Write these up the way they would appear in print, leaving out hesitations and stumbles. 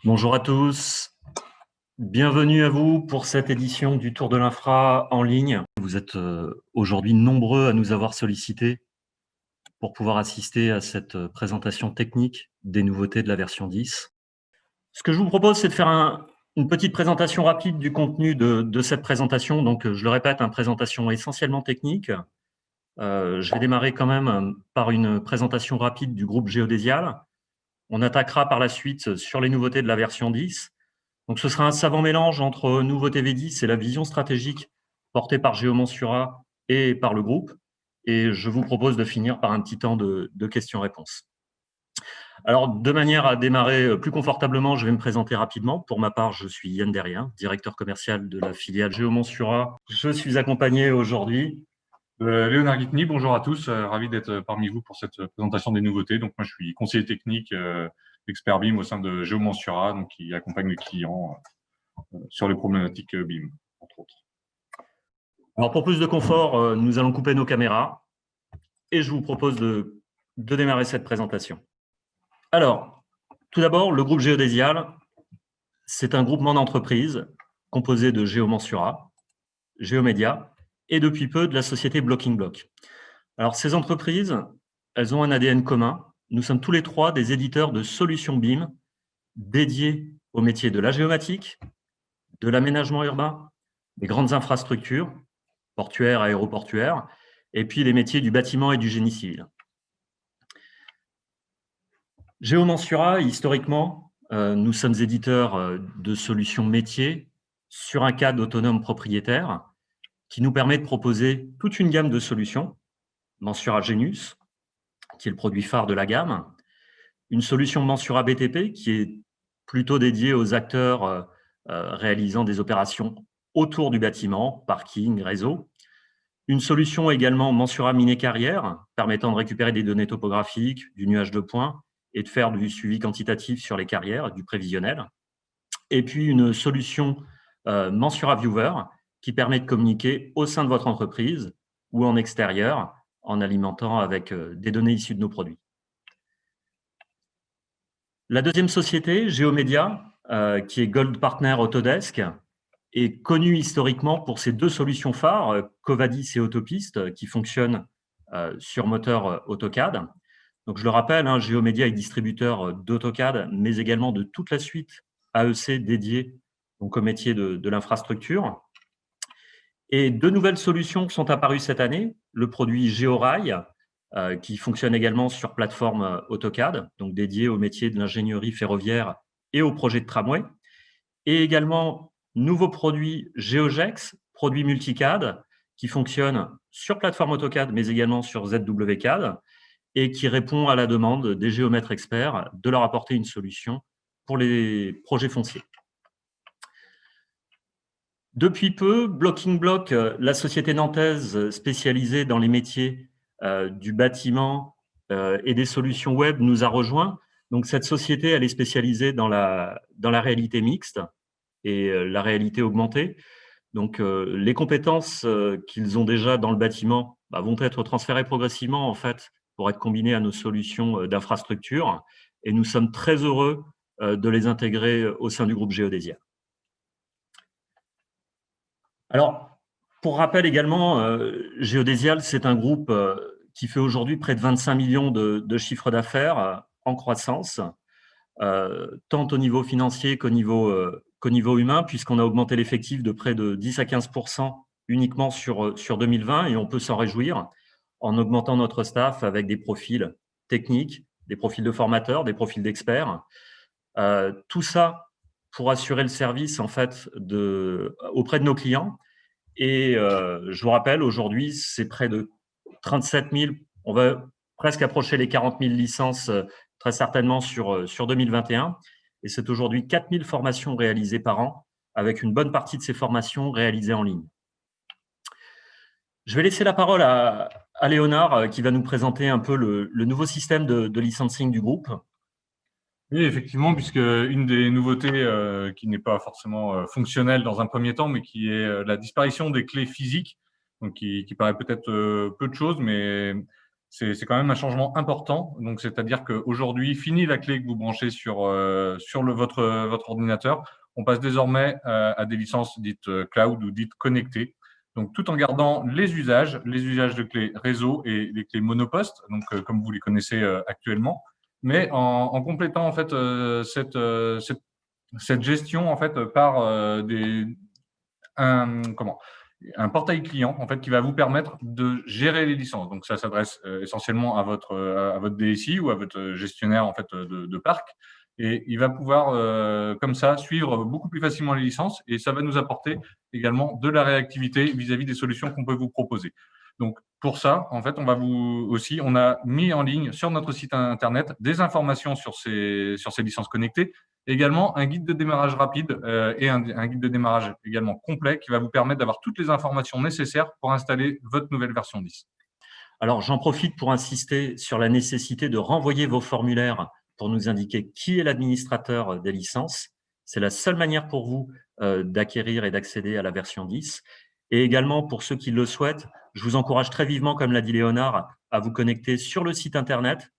Bonjour à tous, bienvenue à vous pour cette édition du Tour de l'Infra en ligne. Vous êtes aujourd'hui nombreux à nous avoir sollicités pour pouvoir assister à cette présentation technique des nouveautés de la version 10. Ce que je vous propose, c'est de faire une petite présentation rapide du contenu de cette présentation. Donc, je le répète, une présentation essentiellement technique. Je vais démarrer quand même par une présentation rapide du groupe Géodésial. On attaquera par la suite sur les nouveautés de la version 10. Donc, ce sera un savant mélange entre nouveauté V10 et la vision stratégique portée par Géomansura et par le groupe. Et je vous propose de finir par un petit temps de questions-réponses. Alors, de manière à démarrer plus confortablement, je vais me présenter rapidement. Pour ma part, je suis Yann Derrien, directeur commercial de la filiale Géomansura. Je suis accompagné aujourd'hui Léonard Guitny, bonjour à tous, ravi d'être parmi vous pour cette présentation des nouveautés. Donc moi je suis conseiller technique, expert BIM au sein de Géomansura, donc qui accompagne les clients sur les problématiques BIM, entre autres. Alors pour plus de confort, nous allons couper nos caméras et je vous propose de démarrer cette présentation. Alors, tout d'abord, le groupe Géodésial, c'est un groupement d'entreprises composé de Géomansura, Géomédia et depuis peu de la société Blocking Block. Alors ces entreprises, elles ont un ADN commun. Nous sommes tous les trois des éditeurs de solutions BIM dédiées au métier de la géomatique, de l'aménagement urbain, des grandes infrastructures, portuaires, aéroportuaires, et puis les métiers du bâtiment et du génie civil. Géomansura, historiquement, nous sommes éditeurs de solutions métiers sur un cadre autonome propriétaire qui nous permet de proposer toute une gamme de solutions. Mansura Genius, qui est le produit phare de la gamme, une solution Mansura BTP qui est plutôt dédiée aux acteurs réalisant des opérations autour du bâtiment, parking, réseau. Une solution également Mansura Miné Carrière, permettant de récupérer des données topographiques, du nuage de points et de faire du suivi quantitatif sur les carrières, du prévisionnel. Et puis une solution Mansura Viewer qui permet de communiquer au sein de votre entreprise ou en extérieur en alimentant avec des données issues de nos produits. La deuxième société, Géomédia, qui est Gold Partner Autodesk, est connue historiquement pour ses deux solutions phares, Covadis et Autopiste, qui fonctionnent sur moteur AutoCAD. Donc, je le rappelle, Géomédia est distributeur d'AutoCAD, mais également de toute la suite AEC dédiée donc, au métier de l'infrastructure. Et deux nouvelles solutions sont apparues cette année. Le produit GeoRail, qui fonctionne également sur plateforme AutoCAD, donc dédié au métier de l'ingénierie ferroviaire et au projet de tramway. Et également, nouveau produit GeoGex, produit multicad, qui fonctionne sur plateforme AutoCAD, mais également sur ZWCAD, et qui répond à la demande des géomètres experts de leur apporter une solution pour les projets fonciers. Depuis peu, Blocking Block, la société nantaise spécialisée dans les métiers du bâtiment et des solutions web, nous a rejoints. Donc, cette société, elle est spécialisée dans la réalité mixte et la réalité augmentée. Donc, les compétences qu'ils ont déjà dans le bâtiment vont être transférées progressivement, en fait, pour être combinées à nos solutions d'infrastructure. Et nous sommes très heureux de les intégrer au sein du groupe Géodésia. Alors, pour rappel également, Géodésial, c'est un groupe qui fait aujourd'hui près de 25 millions de chiffre d'affaires en croissance, tant au niveau financier qu'au niveau humain, puisqu'on a augmenté l'effectif de près de 10 à 15% uniquement sur 2020, et on peut s'en réjouir en augmentant notre staff avec des profils techniques, des profils de formateurs, des profils d'experts. Tout ça pour assurer le service en fait auprès de nos clients. Et je vous rappelle, aujourd'hui, c'est près de 37 000, on va presque approcher les 40 000 licences très certainement sur 2021. Et c'est aujourd'hui 4 000 formations réalisées par an, avec une bonne partie de ces formations réalisées en ligne. Je vais laisser la parole à Léonard, qui va nous présenter un peu le nouveau système de licensing du groupe. Oui, effectivement, puisque une des nouveautés qui n'est pas forcément fonctionnelle dans un premier temps, mais qui est la disparition des clés physiques, donc qui paraît peut-être peu de choses, mais c'est quand même un changement important. Donc, c'est-à-dire qu'aujourd'hui, fini la clé que vous branchez sur votre ordinateur. On passe désormais à des licences dites cloud ou dites connectées. Donc, tout en gardant les usages de clés réseau et les clés monoposte, donc comme vous les connaissez actuellement, mais en complétant en fait cette gestion en fait par un portail client en fait qui va vous permettre de gérer les licences. Donc ça s'adresse essentiellement à votre DSI ou à votre gestionnaire en fait de parc, et il va pouvoir comme ça suivre beaucoup plus facilement les licences, et ça va nous apporter également de la réactivité vis-à-vis des solutions qu'on peut vous proposer. Donc pour ça, en fait, on a mis en ligne sur notre site internet des informations sur ces licences connectées. Également, un guide de démarrage rapide et un guide de démarrage également complet qui va vous permettre d'avoir toutes les informations nécessaires pour installer votre nouvelle version 10. Alors, j'en profite pour insister sur la nécessité de renvoyer vos formulaires pour nous indiquer qui est l'administrateur des licences. C'est la seule manière pour vous d'acquérir et d'accéder à la version 10. Et également, pour ceux qui le souhaitent, je vous encourage très vivement, comme l'a dit Léonard, à vous connecter sur le site Internet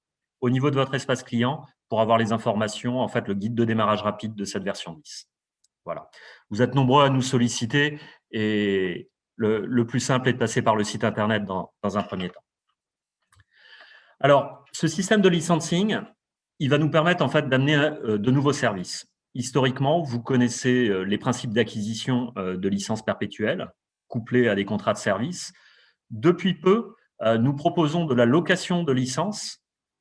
au niveau de votre espace client pour avoir les informations, en fait, le guide de démarrage rapide de cette version 10. Voilà. Vous êtes nombreux à nous solliciter et le plus simple est de passer par le site Internet dans un premier temps. Alors, ce système de licensing, il va nous permettre en fait d'amener de nouveaux services. Historiquement, vous connaissez les principes d'acquisition de licences perpétuelles, couplés à des contrats de service. Depuis peu, nous proposons de la location de licences,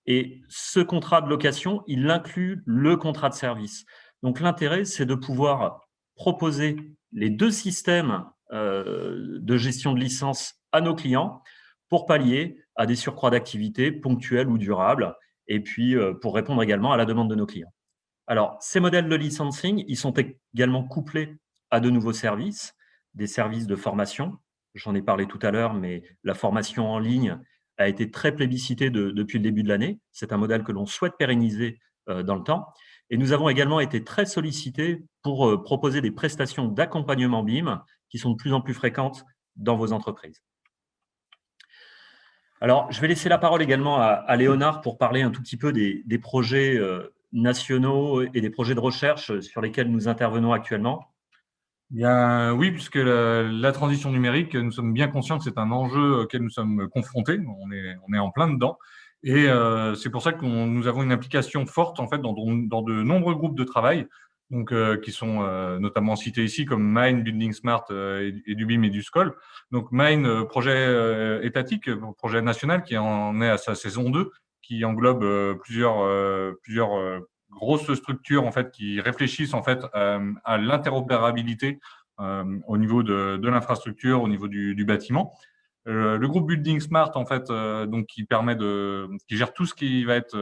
et ce contrat de location, il inclut le contrat de service. Donc, l'intérêt, c'est de pouvoir proposer les deux systèmes de gestion de licences à nos clients pour pallier à des surcroîts d'activité ponctuels ou durables, et puis pour répondre également à la demande de nos clients. Alors, ces modèles de licensing, ils sont également couplés à de nouveaux services, des services de formation. J'en ai parlé tout à l'heure, mais la formation en ligne a été très plébiscitée depuis le début de l'année. C'est un modèle que l'on souhaite pérenniser dans le temps. Et nous avons également été très sollicités pour proposer des prestations d'accompagnement BIM qui sont de plus en plus fréquentes dans vos entreprises. Alors, je vais laisser la parole également à Léonard pour parler un tout petit peu des projets nationaux et des projets de recherche sur lesquels nous intervenons actuellement. Bien, oui, puisque la transition numérique, nous sommes bien conscients que c'est un enjeu auquel nous sommes confrontés. On est en plein dedans. Et c'est pour ça que nous avons une implication forte en fait dans de nombreux groupes de travail, donc qui sont notamment cités ici comme Mine, Building Smart et du BIM et du SCOL. Donc Mine, projet étatique, projet national qui en est à sa saison 2, qui englobe plusieurs grosses structures en fait qui réfléchissent en fait à l'interopérabilité au niveau de l'infrastructure, au niveau du bâtiment. Le groupe Building Smart en fait donc qui gère tout ce qui va être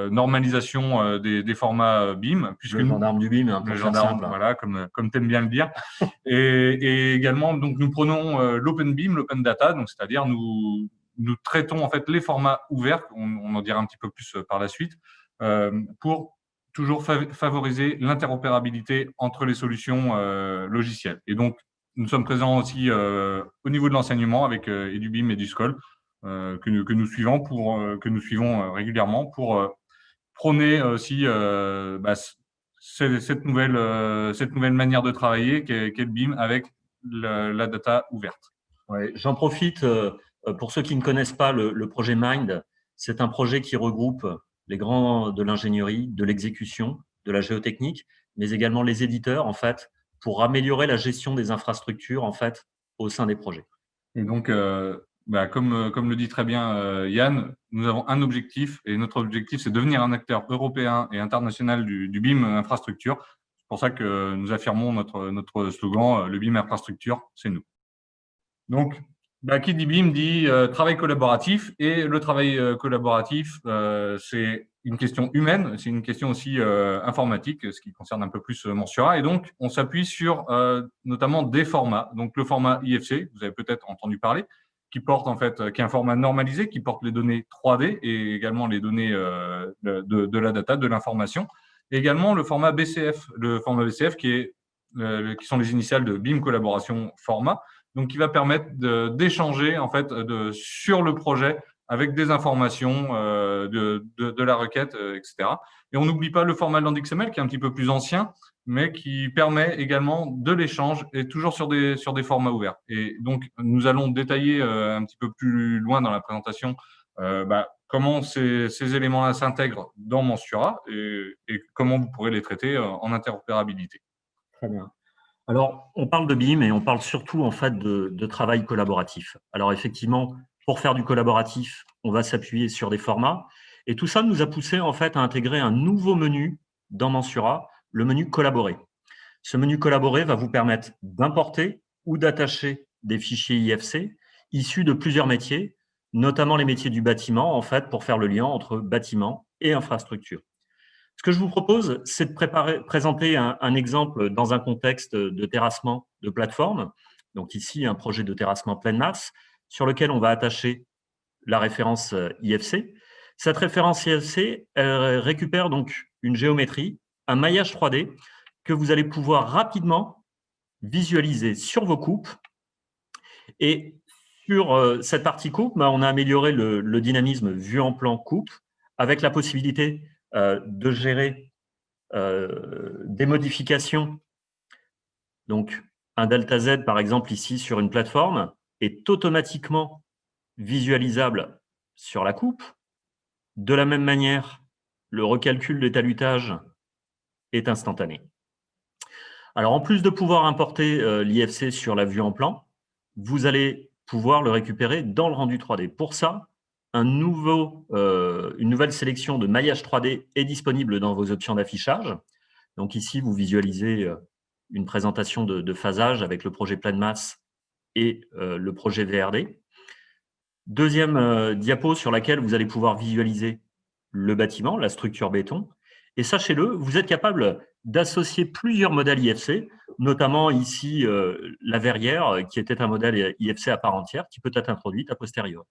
normalisation des formats BIM, puisque le gendarme du BIM, le gendarme, voilà, comme t'aimes bien le dire. et également donc nous prenons l'open BIM, l'open data, donc c'est-à-dire nous traitons en fait les formats ouverts, on en dira un petit peu plus par la suite, pour toujours favoriser l'interopérabilité entre les solutions logicielles. Et donc, nous sommes présents aussi au niveau de l'enseignement avec EduBIM et du SCOL que nous suivons régulièrement pour prôner aussi cette nouvelle manière de travailler qu'est le BIM avec la data ouverte. Ouais, j'en profite pour ceux qui ne connaissent pas le projet Mind. C'est un projet qui regroupe les grands de l'ingénierie, de l'exécution, de la géotechnique, mais également les éditeurs, en fait, pour améliorer la gestion des infrastructures, en fait, au sein des projets. Et donc, comme le dit très bien Yann, nous avons un objectif, et notre objectif, c'est de devenir un acteur européen et international du BIM infrastructure. C'est pour ça que nous affirmons notre slogan, le BIM infrastructure, c'est nous. Donc, qui dit BIM dit travail collaboratif, et le travail collaboratif, c'est une question humaine, c'est une question aussi informatique, ce qui concerne un peu plus Monsura, et donc on s'appuie sur notamment des formats. Donc le format IFC, vous avez peut-être entendu parler, qui porte en fait, qui est un format normalisé, qui porte les données 3D et également les données de la data, de l'information, et également le format BCF qui sont les initiales de BIM collaboration format. Donc, qui va permettre d'échanger en fait sur le projet avec des informations de la requête, etc. Et on n'oublie pas le format LandXML qui est un petit peu plus ancien, mais qui permet également de l'échange et toujours sur des formats ouverts. Et donc, nous allons détailler un petit peu plus loin dans la présentation comment ces éléments-là s'intègrent dans Mensura et comment vous pourrez les traiter en interopérabilité. Très bien. Alors, on parle de BIM et on parle surtout en fait de travail collaboratif. Alors effectivement, pour faire du collaboratif, on va s'appuyer sur des formats. Et tout ça nous a poussé en fait à intégrer un nouveau menu dans Mensura, le menu collaborer. Ce menu collaborer va vous permettre d'importer ou d'attacher des fichiers IFC issus de plusieurs métiers, notamment les métiers du bâtiment, en fait, pour faire le lien entre bâtiment et infrastructure. Ce que je vous propose, c'est de présenter un exemple dans un contexte de terrassement de plateforme. Donc ici, un projet de terrassement pleine masse sur lequel on va attacher la référence IFC. Cette référence IFC, elle récupère donc une géométrie, un maillage 3D que vous allez pouvoir rapidement visualiser sur vos coupes. Et sur cette partie coupe, on a amélioré le dynamisme vue en plan coupe avec la possibilité de gérer des modifications. Donc, un delta Z, par exemple, ici, sur une plateforme, est automatiquement visualisable sur la coupe. De la même manière, le recalcul des talutages est instantané. Alors, en plus de pouvoir importer l'IFC sur la vue en plan, vous allez pouvoir le récupérer dans le rendu 3D. Pour ça, une nouvelle sélection de maillage 3D est disponible dans vos options d'affichage. Donc ici, vous visualisez une présentation de phasage avec le projet pleine masse et le projet VRD. Deuxième diapo sur laquelle vous allez pouvoir visualiser le bâtiment, la structure béton. Et sachez-le, vous êtes capable d'associer plusieurs modèles IFC, notamment ici la verrière, qui était un modèle IFC à part entière, qui peut être introduite a posteriori.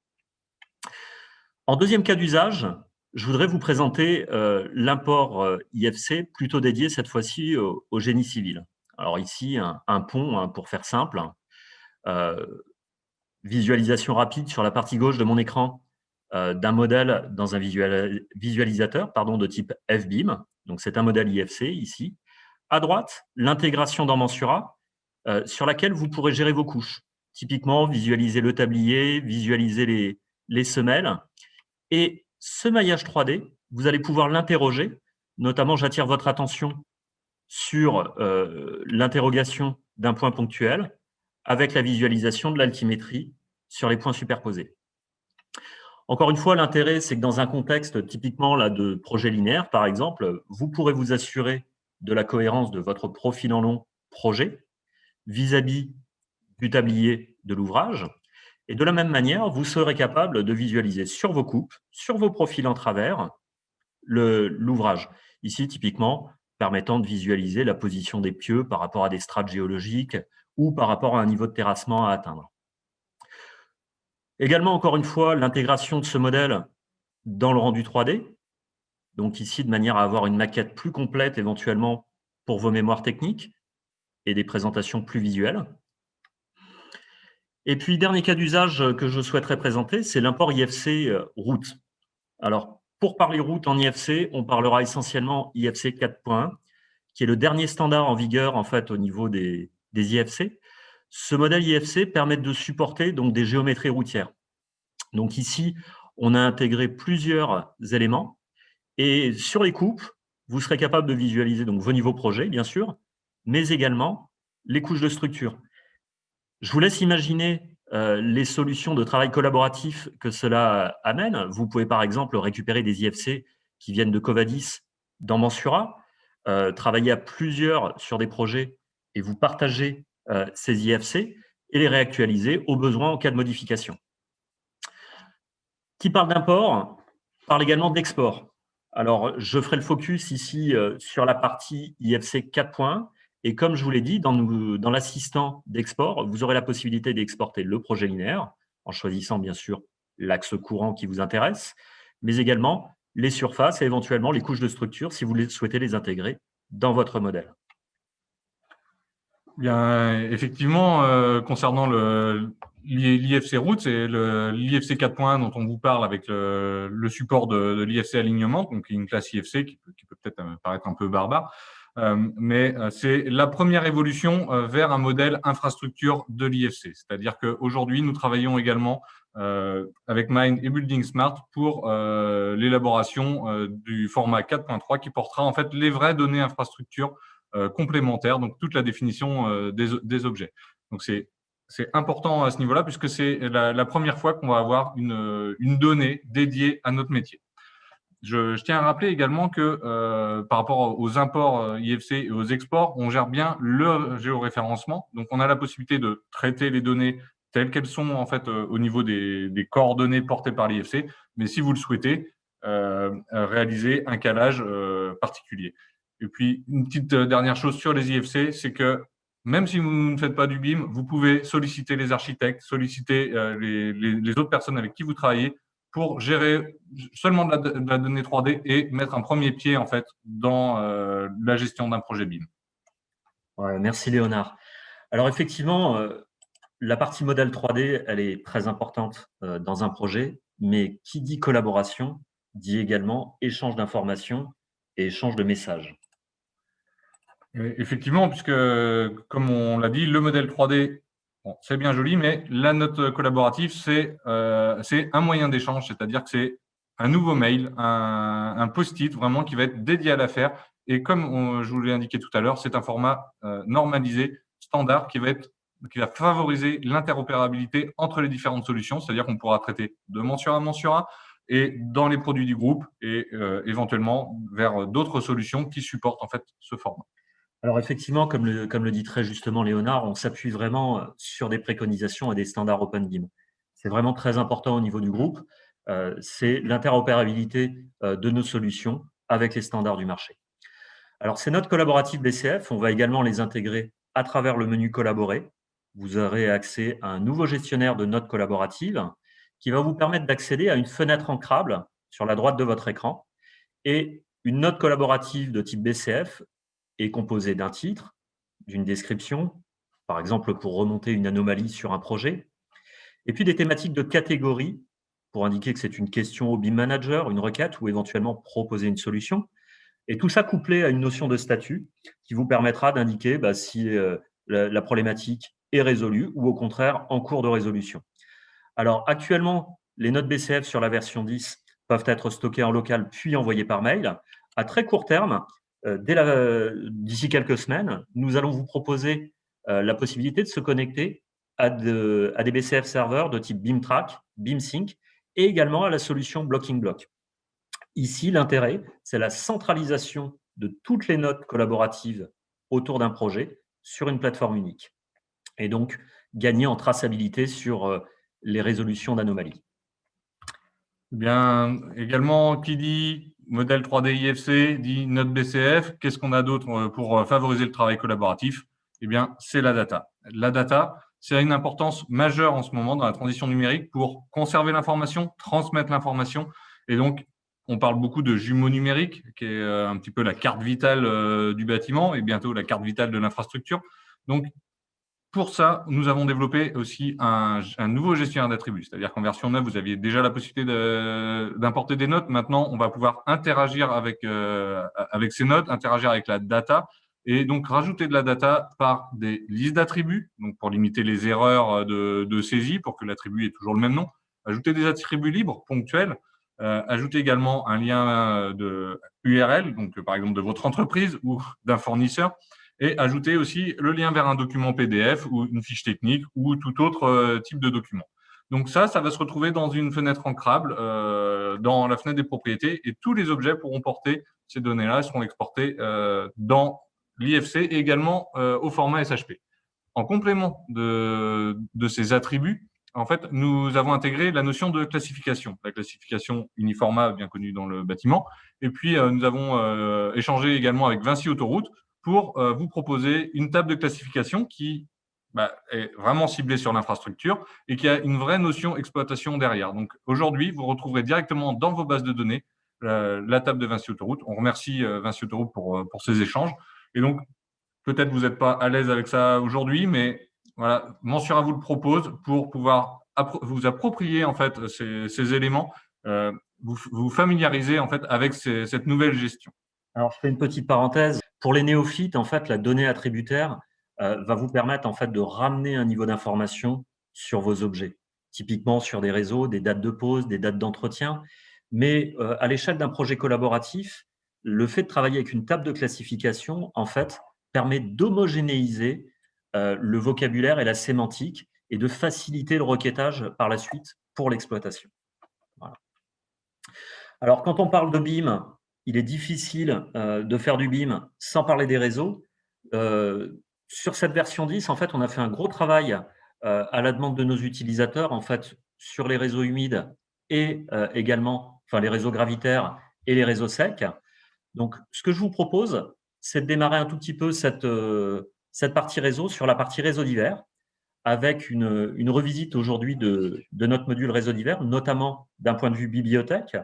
En deuxième cas d'usage, je voudrais vous présenter l'import IFC, plutôt dédié cette fois-ci au génie civil. Alors ici, un pont, pour faire simple. Visualisation rapide sur la partie gauche de mon écran d'un modèle dans un visualisateur de type FBIM. Donc c'est un modèle IFC ici. À droite, l'intégration dans Mensura sur laquelle vous pourrez gérer vos couches. Typiquement, visualiser le tablier, visualiser les semelles. Et ce maillage 3D, vous allez pouvoir l'interroger. Notamment, j'attire votre attention sur l'interrogation d'un point ponctuel avec la visualisation de l'altimétrie sur les points superposés. Encore une fois, l'intérêt, c'est que dans un contexte typiquement là, de projet linéaire, par exemple, vous pourrez vous assurer de la cohérence de votre profil en long projet vis-à-vis du tablier de l'ouvrage. Et de la même manière, vous serez capable de visualiser sur vos coupes, sur vos profils en travers, l'ouvrage. Ici, typiquement, permettant de visualiser la position des pieux par rapport à des strates géologiques ou par rapport à un niveau de terrassement à atteindre. Également, encore une fois, l'intégration de ce modèle dans le rendu 3D. Donc ici, de manière à avoir une maquette plus complète éventuellement pour vos mémoires techniques et des présentations plus visuelles. Et puis, dernier cas d'usage que je souhaiterais présenter, c'est l'import IFC route. Alors, pour parler route en IFC, on parlera essentiellement IFC 4.1, qui est le dernier standard en vigueur en fait au niveau des IFC. Ce modèle IFC permet de supporter donc des géométries routières. Donc ici, on a intégré plusieurs éléments et sur les coupes, vous serez capable de visualiser donc vos niveaux projets, bien sûr, mais également les couches de structure. Je vous laisse imaginer les solutions de travail collaboratif que cela amène. Vous pouvez par exemple récupérer des IFC qui viennent de Covadis dans Mensura, travailler à plusieurs sur des projets et vous partagez ces IFC et les réactualiser au besoin en cas de modification. Qui parle d'import parle également d'export. Alors, je ferai le focus ici sur la partie IFC 4.1. Et comme je vous l'ai dit, dans l'assistant d'export, vous aurez la possibilité d'exporter le projet linéaire, en choisissant bien sûr l'axe courant qui vous intéresse, mais également les surfaces et éventuellement les couches de structure si vous souhaitez les intégrer dans votre modèle. Bien, effectivement, concernant l'IFC route, c'est l'IFC 4.1 dont on vous parle avec le support de l'IFC alignement, donc une classe IFC qui peut peut-être paraître un peu barbare, mais c'est la première évolution vers un modèle infrastructure de l'IFC. C'est-à-dire qu'aujourd'hui, nous travaillons également avec Mind et Building Smart pour l'élaboration du format 4.3 qui portera en fait les vraies données infrastructures complémentaires, donc toute la définition des objets. Donc c'est important à ce niveau-là puisque c'est la première fois qu'on va avoir une donnée dédiée à notre métier. Je tiens à rappeler également que par rapport aux imports IFC et aux exports, on gère bien le géoréférencement. Donc, on a la possibilité de traiter les données telles qu'elles sont en fait au niveau des coordonnées portées par l'IFC. Mais si vous le souhaitez, réaliser un calage particulier. Et puis, une petite dernière chose sur les IFC, c'est que même si vous ne faites pas du BIM, vous pouvez solliciter les architectes, solliciter les autres personnes avec qui vous travaillez pour gérer seulement de la donnée 3D et mettre un premier pied en fait dans la gestion d'un projet BIM. Ouais, merci Léonard. Alors effectivement, la partie modèle 3D, elle est très importante dans un projet, mais qui dit collaboration dit également échange d'informations et échange de messages. Effectivement, puisque comme on l'a dit, le modèle 3D, bon, c'est bien joli, mais la note collaborative, c'est un moyen d'échange, c'est-à-dire que c'est un nouveau mail, un post-it vraiment qui va être dédié à l'affaire. Et comme je vous l'ai indiqué tout à l'heure, c'est un format normalisé, standard, qui va favoriser l'interopérabilité entre les différentes solutions, c'est-à-dire qu'on pourra traiter de mensurat à mensurat et dans les produits du groupe et éventuellement vers d'autres solutions qui supportent en fait ce format. Alors effectivement, comme le dit très justement Léonard, on s'appuie vraiment sur des préconisations et des standards Open BIM. C'est vraiment très important au niveau du groupe. C'est l'interopérabilité de nos solutions avec les standards du marché. Alors ces notes collaboratives BCF, on va également les intégrer à travers le menu collaborer. Vous aurez accès à un nouveau gestionnaire de notes collaboratives qui va vous permettre d'accéder à une fenêtre ancrable sur la droite de votre écran. Et une note collaborative de type BCF est composée d'un titre, d'une description, par exemple pour remonter une anomalie sur un projet, et puis des thématiques de catégorie pour indiquer que c'est une question au BIM manager, une requête ou éventuellement proposer une solution. Et tout ça couplé à une notion de statut qui vous permettra d'indiquer si la problématique est résolue ou au contraire en cours de résolution. Alors actuellement, les notes BCF sur la version 10 peuvent être stockées en local puis envoyées par mail. À très court terme, d'ici quelques semaines, nous allons vous proposer la possibilité de se connecter à des BCF serveurs de type BIMTrack, BIMSync et également à la solution Blocking Block. Ici, l'intérêt, c'est la centralisation de toutes les notes collaboratives autour d'un projet sur une plateforme unique. Et donc, gagner en traçabilité sur les résolutions d'anomalies. Bien, également, qui dit modèle 3D IFC, dit note BCF. Qu'est-ce qu'on a d'autre pour favoriser le travail collaboratif? Eh bien, c'est la data. La data, c'est une importance majeure en ce moment dans la transition numérique pour conserver l'information, transmettre l'information. Et donc, on parle beaucoup de jumeaux numériques, qui est un petit peu la carte vitale du bâtiment et bientôt la carte vitale de l'infrastructure. Donc, pour ça, nous avons développé aussi un nouveau gestionnaire d'attributs. C'est-à-dire qu'en version 9, vous aviez déjà la possibilité d'importer des notes. Maintenant, on va pouvoir interagir avec ces notes, interagir avec la data et donc rajouter de la data par des listes d'attributs, donc pour limiter les erreurs de saisie, pour que l'attribut ait toujours le même nom. Ajouter des attributs libres, ponctuels. Ajouter également un lien de URL, donc par exemple de votre entreprise ou d'un fournisseur. Et ajouter aussi le lien vers un document PDF ou une fiche technique ou tout autre type de document. Donc ça va se retrouver dans une fenêtre ancrable dans la fenêtre des propriétés et tous les objets pourront porter ces données-là et seront exportés dans l'IFC et également au format SHP. En complément de ces attributs, en fait, nous avons intégré la notion de classification, la classification uniformat bien connue dans le bâtiment. Et puis, nous avons échangé également avec Vinci Autoroute pour vous proposer une table de classification qui est vraiment ciblée sur l'infrastructure et qui a une vraie notion exploitation derrière. Donc, aujourd'hui, vous retrouverez directement dans vos bases de données la table de Vinci Autoroute. On remercie Vinci Autoroute pour ces échanges. Et donc, peut-être vous n'êtes pas à l'aise avec ça aujourd'hui, mais voilà, Mensura vous le propose pour pouvoir vous approprier en fait ces éléments, vous familiariser en fait avec cette nouvelle gestion. Alors, je fais une petite parenthèse. Pour les néophytes, en fait, la donnée attributaire va vous permettre en fait de ramener un niveau d'information sur vos objets, typiquement sur des réseaux, des dates de pause, des dates d'entretien. Mais à l'échelle d'un projet collaboratif, le fait de travailler avec une table de classification, en fait, permet d'homogénéiser le vocabulaire et la sémantique et de faciliter le requêtage par la suite pour l'exploitation. Voilà. Alors, quand on parle de BIM, il est difficile de faire du BIM sans parler des réseaux. Sur cette version 10, en fait, on a fait un gros travail à la demande de nos utilisateurs, en fait, sur les réseaux humides et également, enfin, les réseaux gravitaires et les réseaux secs. Donc, ce que je vous propose, c'est de démarrer un tout petit peu cette partie réseau sur la partie réseau divers, avec une revisite aujourd'hui de notre module réseau divers, notamment d'un point de vue bibliothèque,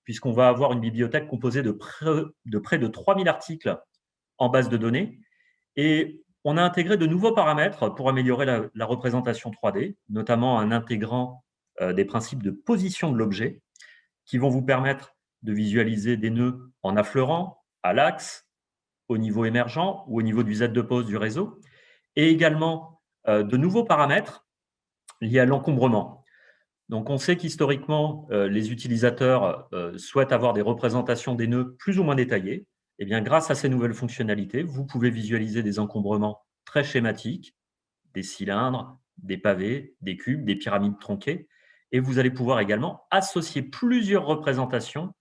puisqu'on va avoir une bibliothèque composée de près de 3000 articles en base de données. Et on a intégré de nouveaux paramètres pour améliorer la représentation 3D, notamment en intégrant des principes de position de l'objet qui vont vous permettre de visualiser des nœuds en affleurant, à l'axe, au niveau émergent ou au niveau du Z de pose du réseau, et également de nouveaux paramètres liés à l'encombrement. Donc, on sait qu'historiquement, les utilisateurs souhaitent avoir des représentations des nœuds plus ou moins détaillées. Eh bien, grâce à ces nouvelles fonctionnalités, vous pouvez visualiser des encombrements très schématiques, des cylindres, des pavés, des cubes, des pyramides tronquées. Et vous allez pouvoir également associer plusieurs représentations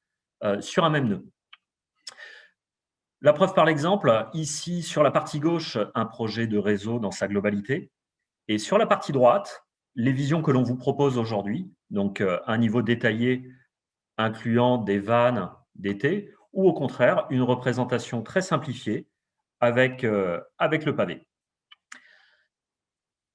sur un même nœud. La preuve par l'exemple, ici sur la partie gauche, un projet de réseau dans sa globalité. Et sur la partie droite, les visions que l'on vous propose aujourd'hui, donc un niveau détaillé incluant des vannes d'été, ou au contraire, une représentation très simplifiée avec le pavé.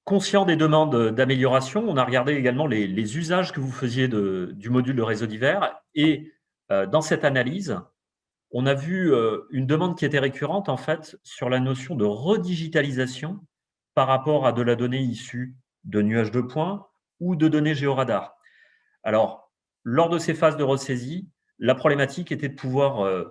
Conscient des demandes d'amélioration, on a regardé également les usages que vous faisiez du module de réseau divers et dans cette analyse, on a vu une demande qui était récurrente en fait sur la notion de redigitalisation par rapport à de la donnée issue de nuages de points ou de données géoradar. Alors, lors de ces phases de ressaisie, la problématique était de pouvoir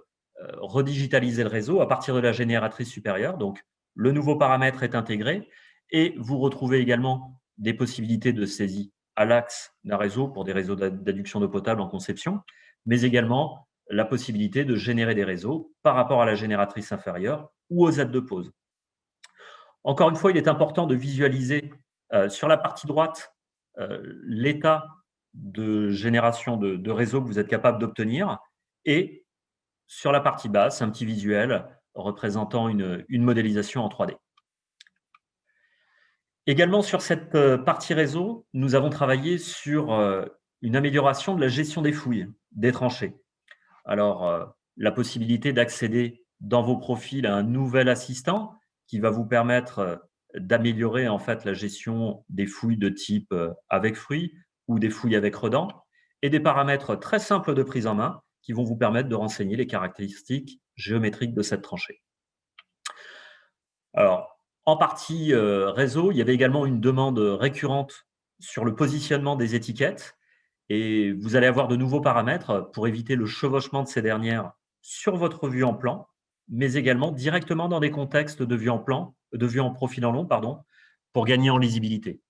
redigitaliser le réseau à partir de la génératrice supérieure. Donc, le nouveau paramètre est intégré et vous retrouvez également des possibilités de saisie à l'axe d'un réseau pour des réseaux d'adduction d'eau potable en conception, mais également la possibilité de générer des réseaux par rapport à la génératrice inférieure ou aux Z de pause. Encore une fois, il est important de visualiser sur la partie droite l'état de génération de réseau que vous êtes capable d'obtenir et sur la partie basse, un petit visuel représentant une modélisation en 3D. Également sur cette partie réseau, nous avons travaillé sur une amélioration de la gestion des fouilles, des tranchées. Alors, la possibilité d'accéder dans vos profils à un nouvel assistant qui va vous permettre d'améliorer en fait la gestion des fouilles de type avec fruits ou des fouilles avec redans et des paramètres très simples de prise en main qui vont vous permettre de renseigner les caractéristiques géométriques de cette tranchée. Alors, en partie réseau, il y avait également une demande récurrente sur le positionnement des étiquettes et vous allez avoir de nouveaux paramètres pour éviter le chevauchement de ces dernières sur votre vue en plan, mais également directement dans des contextes de vue en plan, de vue en profil en long, pardon, pour gagner en lisibilité.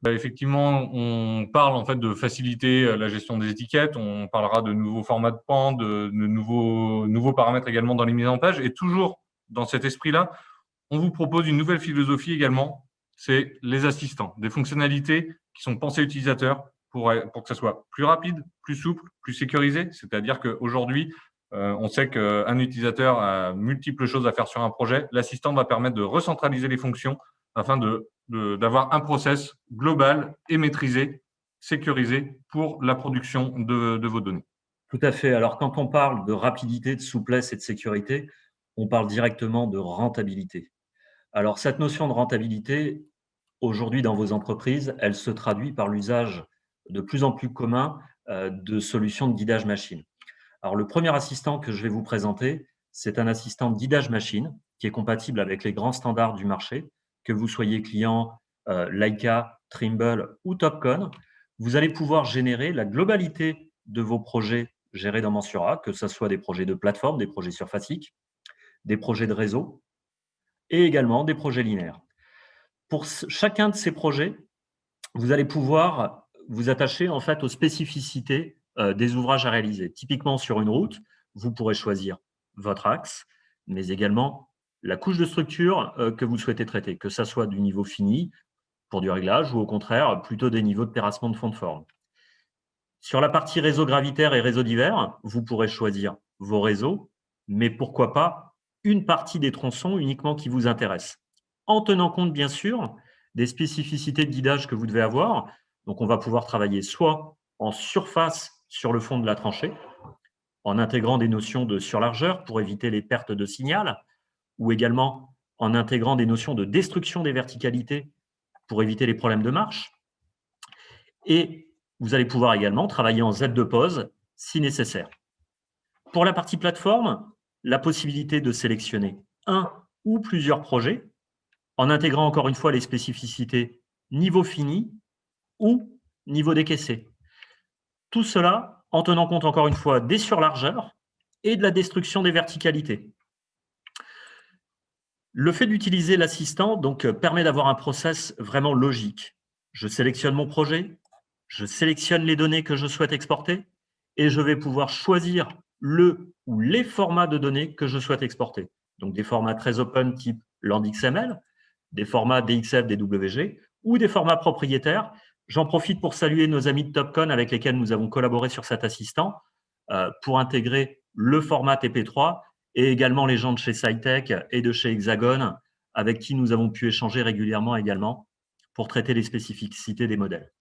Effectivement, on parle en fait de faciliter la gestion des étiquettes. On parlera de nouveaux formats de pans, de nouveaux paramètres également dans les mises en page. Et toujours dans cet esprit-là, on vous propose une nouvelle philosophie également. C'est les assistants, des fonctionnalités qui sont pensées utilisateurs pour que ça soit plus rapide, plus souple, plus sécurisé. C'est-à-dire qu'aujourd'hui, on sait qu'un utilisateur a multiples choses à faire sur un projet. L'assistant va permettre de recentraliser les fonctions afin d'avoir un process global et maîtrisé, sécurisé pour la production de vos données. Tout à fait. Alors, quand on parle de rapidité, de souplesse et de sécurité, on parle directement de rentabilité. Alors, cette notion de rentabilité, aujourd'hui dans vos entreprises, elle se traduit par l'usage de plus en plus commun de solutions de guidage machine. Alors, le premier assistant que je vais vous présenter, c'est un assistant de guidage machine qui est compatible avec les grands standards du marché, que vous soyez client Leica, Trimble ou Topcon, vous allez pouvoir générer la globalité de vos projets gérés dans Mensura, que ce soit des projets de plateforme, des projets surfaciques, des projets de réseau et également des projets linéaires. Pour chacun de ces projets, vous allez pouvoir vous attacher en fait aux spécificités des ouvrages à réaliser. Typiquement sur une route, vous pourrez choisir votre axe, mais également la couche de structure que vous souhaitez traiter, que ça soit du niveau fini pour du réglage ou au contraire plutôt des niveaux de terrassement de fond de forme. Sur la partie réseau gravitaire et réseau divers, vous pourrez choisir vos réseaux, mais pourquoi pas une partie des tronçons uniquement qui vous intéresse, en tenant compte bien sûr des spécificités de guidage que vous devez avoir. Donc on va pouvoir travailler soit en surface sur le fond de la tranchée, en intégrant des notions de surlargeur pour éviter les pertes de signal, ou également en intégrant des notions de destruction des verticalités pour éviter les problèmes de marche. Et vous allez pouvoir également travailler en Z de pause si nécessaire. Pour la partie plateforme, la possibilité de sélectionner un ou plusieurs projets en intégrant encore une fois les spécificités niveau fini ou niveau décaissé. Tout cela en tenant compte encore une fois des surlargeurs et de la destruction des verticalités. Le fait d'utiliser l'assistant permet d'avoir un process vraiment logique. Je sélectionne mon projet, je sélectionne les données que je souhaite exporter et je vais pouvoir choisir le ou les formats de données que je souhaite exporter. Donc des formats très open type LandXML, des formats DXF, DWG ou des formats propriétaires. J'en profite pour saluer nos amis de Topcon avec lesquels nous avons collaboré sur cet assistant pour intégrer le format TP3 et également les gens de chez Scitech et de chez Hexagon avec qui nous avons pu échanger régulièrement également pour traiter les spécificités des modèles.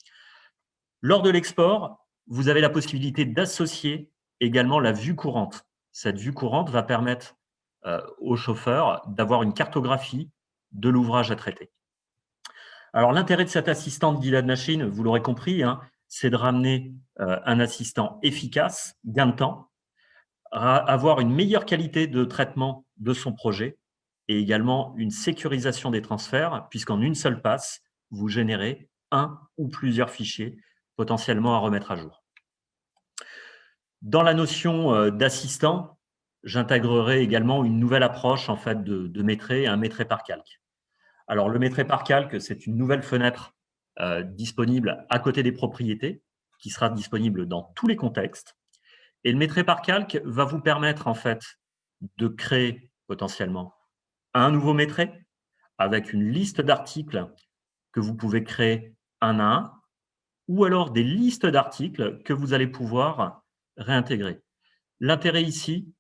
Lors de l'export, vous avez la possibilité d'associer également la vue courante. Cette vue courante va permettre au chauffeur d'avoir une cartographie de l'ouvrage à traiter. Alors, l'intérêt de cet assistant de guidage machine, vous l'aurez compris, hein, c'est de ramener un assistant efficace, gain de temps, avoir une meilleure qualité de traitement de son projet et également une sécurisation des transferts, puisqu'en une seule passe, vous générez un ou plusieurs fichiers potentiellement à remettre à jour. Dans la notion d'assistant, j'intégrerai également une nouvelle approche en fait, de Métré, un Métré par calque. Alors, le Métré par calque, c'est une nouvelle fenêtre disponible à côté des propriétés, qui sera disponible dans tous les contextes. Et le Métré par calque va vous permettre en fait de créer potentiellement un nouveau Métré avec une liste d'articles que vous pouvez créer un à un, ou alors des listes d'articles que vous allez pouvoir réintégrer. L'intérêt ici,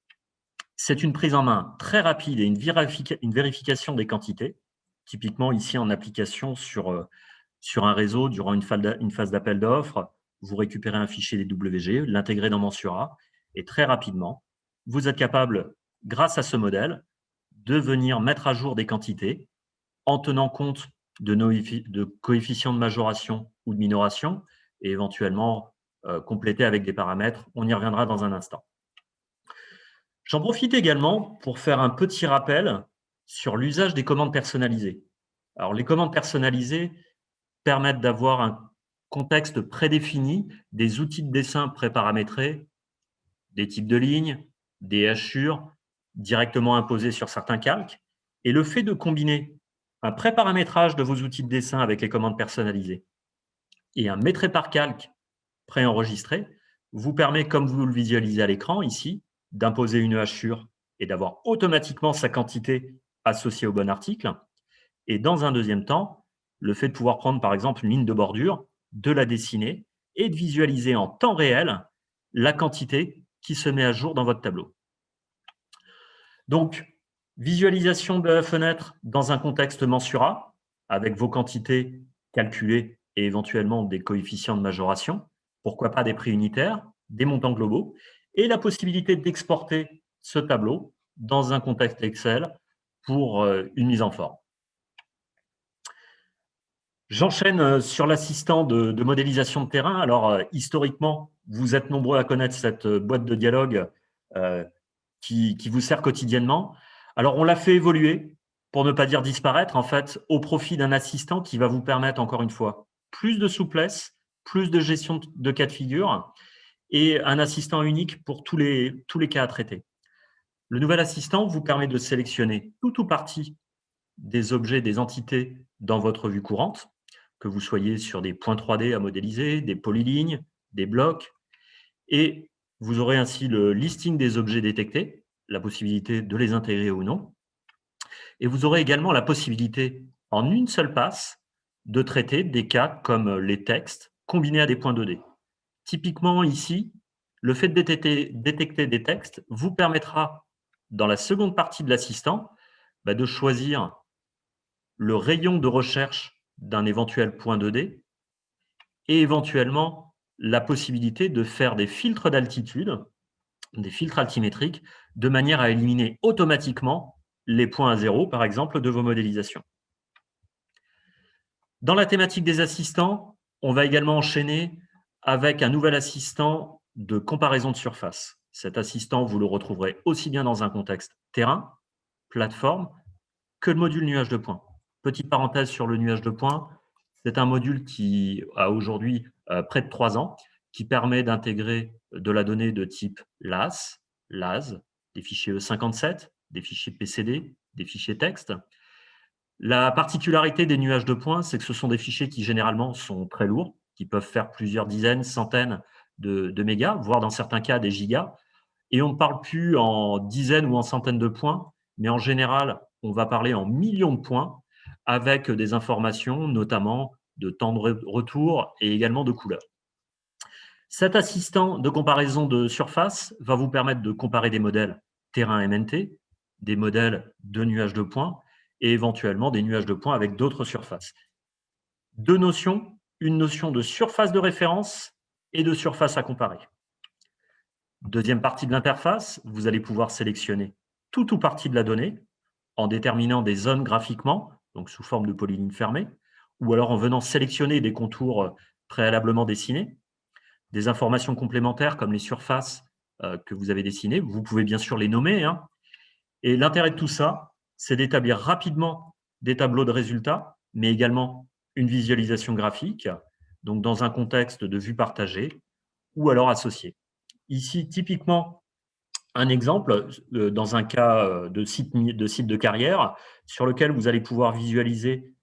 c'est une prise en main très rapide et une vérification des quantités, typiquement ici en application sur un réseau durant une phase d'appel d'offres. Vous récupérez un fichier DWG, l'intégrer dans Mensura, et très rapidement, vous êtes capable, grâce à ce modèle, de venir mettre à jour des quantités en tenant compte de coefficients de majoration ou de minoration et éventuellement compléter avec des paramètres. On y reviendra dans un instant. J'en profite également pour faire un petit rappel sur l'usage des commandes personnalisées. Alors, les commandes personnalisées permettent d'avoir un contexte prédéfini, des outils de dessin préparamétrés, des types de lignes, des hachures directement imposés sur certains calques. Et le fait de combiner un préparamétrage de vos outils de dessin avec les commandes personnalisées et un Métré par calque préenregistré vous permet, comme vous le visualisez à l'écran ici, d'imposer une hachure et d'avoir automatiquement sa quantité associée au bon article. Et dans un deuxième temps, le fait de pouvoir prendre par exemple une ligne de bordure, de la dessiner et de visualiser en temps réel la quantité qui se met à jour dans votre tableau. Donc, visualisation de la fenêtre dans un contexte Mensura, avec vos quantités calculées et éventuellement des coefficients de majoration, pourquoi pas des prix unitaires, des montants globaux, et la possibilité d'exporter ce tableau dans un contexte Excel pour une mise en forme. J'enchaîne sur l'assistant de modélisation de terrain. Alors, historiquement, vous êtes nombreux à connaître cette boîte de dialogue qui vous sert quotidiennement. Alors, on l'a fait évoluer pour ne pas dire disparaître, en fait, au profit d'un assistant qui va vous permettre, encore une fois, plus de souplesse, plus de gestion de cas de figure et un assistant unique pour tous les cas à traiter. Le nouvel assistant vous permet de sélectionner tout ou partie des objets, des entités dans votre vue courante, que vous soyez sur des points 3D à modéliser, des polylignes, des blocs, et vous aurez ainsi le listing des objets détectés, la possibilité de les intégrer ou non, et vous aurez également la possibilité, en une seule passe, de traiter des cas comme les textes combinés à des points 2D. Typiquement ici, le fait de détecter des textes vous permettra, dans la seconde partie de l'assistant, de choisir le rayon de recherche d'un éventuel point 2D et éventuellement la possibilité de faire des filtres d'altitude, des filtres altimétriques, de manière à éliminer automatiquement les points à zéro, par exemple, de vos modélisations. Dans la thématique des assistants, on va également enchaîner avec un nouvel assistant de comparaison de surface. Cet assistant, vous le retrouverez aussi bien dans un contexte terrain, plateforme, que le module nuage de points. Petite parenthèse sur le nuage de points, c'est un module qui a aujourd'hui près de 3 ans, qui permet d'intégrer de la donnée de type LAS, LAS, des fichiers E57, des fichiers PCD, des fichiers texte. La particularité des nuages de points, c'est que ce sont des fichiers qui généralement sont très lourds, qui peuvent faire plusieurs dizaines, centaines de mégas, voire dans certains cas des gigas. Et on ne parle plus en dizaines ou en centaines de points, mais en général, on va parler en millions de points avec des informations, notamment de temps de retour et également de couleurs. Cet assistant de comparaison de surface va vous permettre de comparer des modèles terrain MNT, des modèles de nuages de points et éventuellement des nuages de points avec d'autres surfaces. Deux notions, une notion de surface de référence et de surface à comparer. Deuxième partie de l'interface, vous allez pouvoir sélectionner tout ou partie de la donnée en déterminant des zones graphiquement, donc sous forme de polylignes fermées, ou alors en venant sélectionner des contours préalablement dessinés, des informations complémentaires comme les surfaces que vous avez dessinées. Vous pouvez bien sûr les nommer. Et l'intérêt de tout ça, c'est d'établir rapidement des tableaux de résultats, mais également une visualisation graphique, donc dans un contexte de vue partagée ou alors associée. Ici, typiquement, un exemple dans un cas de site de carrière sur lequel vous allez pouvoir visualiser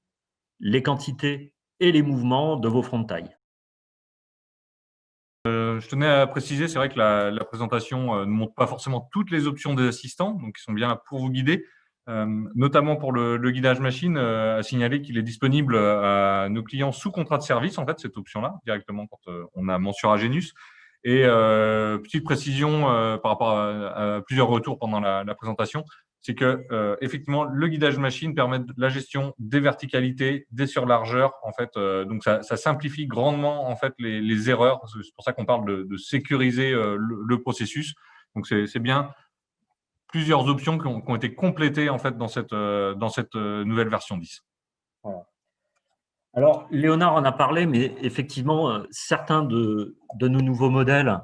les quantités et les mouvements de vos fronts de taille. Je tenais à préciser, c'est vrai que la présentation ne montre pas forcément toutes les options des assistants, donc ils sont bien là pour vous guider, notamment pour le guidage machine, à signaler qu'il est disponible à nos clients sous contrat de service, en fait, cette option-là, directement quand on a Mensura Genius. Et petite précision par rapport à plusieurs retours pendant la présentation, c'est que effectivement le guidage machine permet la gestion des verticalités, des surlargeurs, en fait, donc ça simplifie grandement en fait les erreurs. C'est pour ça qu'on parle de sécuriser le processus. Donc c'est bien plusieurs options qui ont été complétées en fait dans cette nouvelle version 10. Voilà. Alors, Léonard en a parlé, mais effectivement, certains de nos nouveaux modèles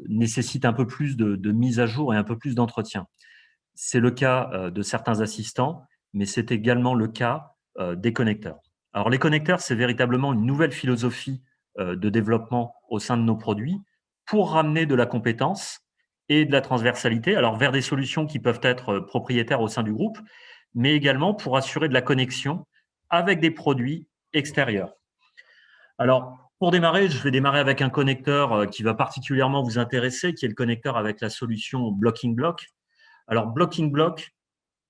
nécessitent un peu plus de mise à jour et un peu plus d'entretien. C'est le cas de certains assistants, mais c'est également le cas des connecteurs. Alors, les connecteurs, c'est véritablement une nouvelle philosophie de développement au sein de nos produits pour ramener de la compétence et de la transversalité, alors vers des solutions qui peuvent être propriétaires au sein du groupe, mais également pour assurer de la connexion avec des produits extérieurs. Alors, pour démarrer, je vais démarrer avec un connecteur qui va particulièrement vous intéresser, qui est le connecteur avec la solution Blocking Block. Alors, Blocking Block,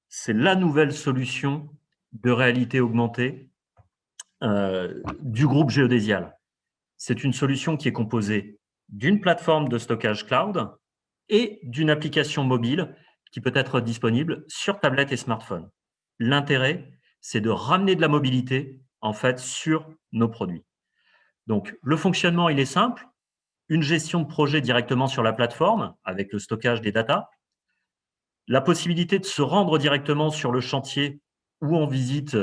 c'est la nouvelle solution de réalité augmentée du groupe Géodésial. C'est une solution qui est composée d'une plateforme de stockage cloud et d'une application mobile qui peut être disponible sur tablette et smartphone. L'intérêt, c'est de ramener de la mobilité en fait sur nos produits. Donc, le fonctionnement, il est simple. Une gestion de projet directement sur la plateforme avec le stockage des datas, la possibilité de se rendre directement sur le chantier ou en visite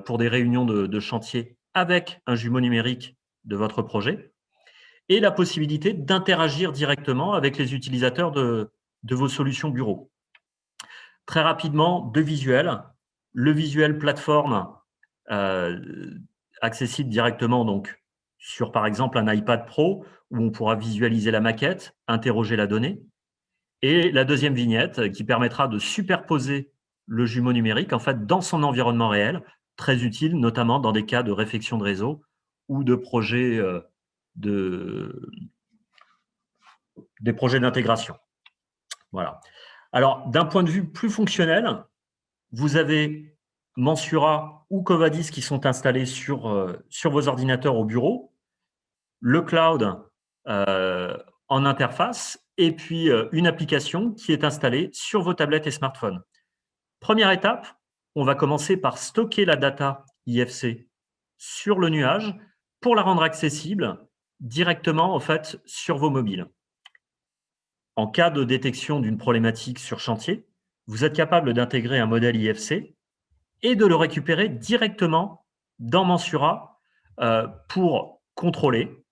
pour des réunions de chantier avec un jumeau numérique de votre projet et la possibilité d'interagir directement avec les utilisateurs de vos solutions bureau. Très rapidement, deux visuels. Le visuel plateforme accessible directement donc, sur, par exemple, un iPad Pro, où on pourra visualiser la maquette, interroger la donnée. Et la deuxième vignette qui permettra de superposer le jumeau numérique en fait, dans son environnement réel, très utile notamment dans des cas de réflexion de réseau ou de projets des projets d'intégration. Voilà. Alors, d'un point de vue plus fonctionnel, vous avez Mensura ou Covadis qui sont installés sur vos ordinateurs au bureau, le cloud en interface, et puis une application qui est installée sur vos tablettes et smartphones. Première étape, on va commencer par stocker la data IFC sur le nuage pour la rendre accessible directement en fait, sur vos mobiles. En cas de détection d'une problématique sur chantier, vous êtes capable d'intégrer un modèle IFC et de le récupérer directement dans Mensura pour contrôler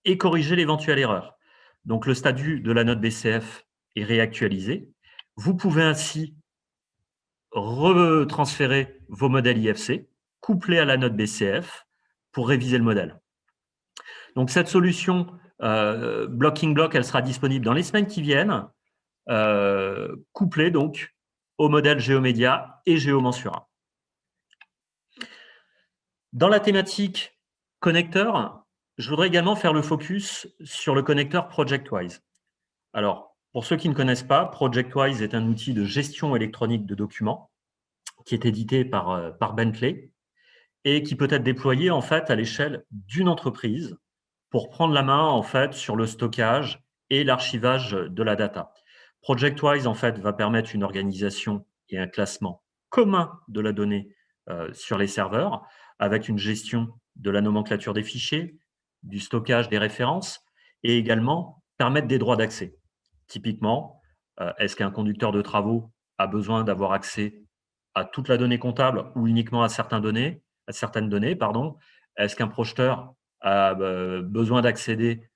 et corriger l'éventuelle erreur. Donc, le statut de la note BCF est réactualisé. Vous pouvez ainsi retransférer vos modèles IFC couplés à la note BCF pour réviser le modèle. Donc, cette solution Blocking Block, elle sera disponible dans les semaines qui viennent, couplée donc au modèle GeoMedia et GeoMensura. Dans la thématique connecteur, je voudrais également faire le focus sur le connecteur ProjectWise. Alors, pour ceux qui ne connaissent pas, ProjectWise est un outil de gestion électronique de documents qui est édité par Bentley et qui peut être déployé en fait à l'échelle d'une entreprise pour prendre la main en fait sur le stockage et l'archivage de la data. ProjectWise en fait va permettre une organisation et un classement commun de la donnée sur les serveurs avec une gestion de la nomenclature des fichiers, du stockage des références et également permettre des droits d'accès. Typiquement, est-ce qu'un conducteur de travaux a besoin d'avoir accès à toute la donnée comptable ou uniquement à certaines données, Est-ce qu'un projeteur a besoin d'accéder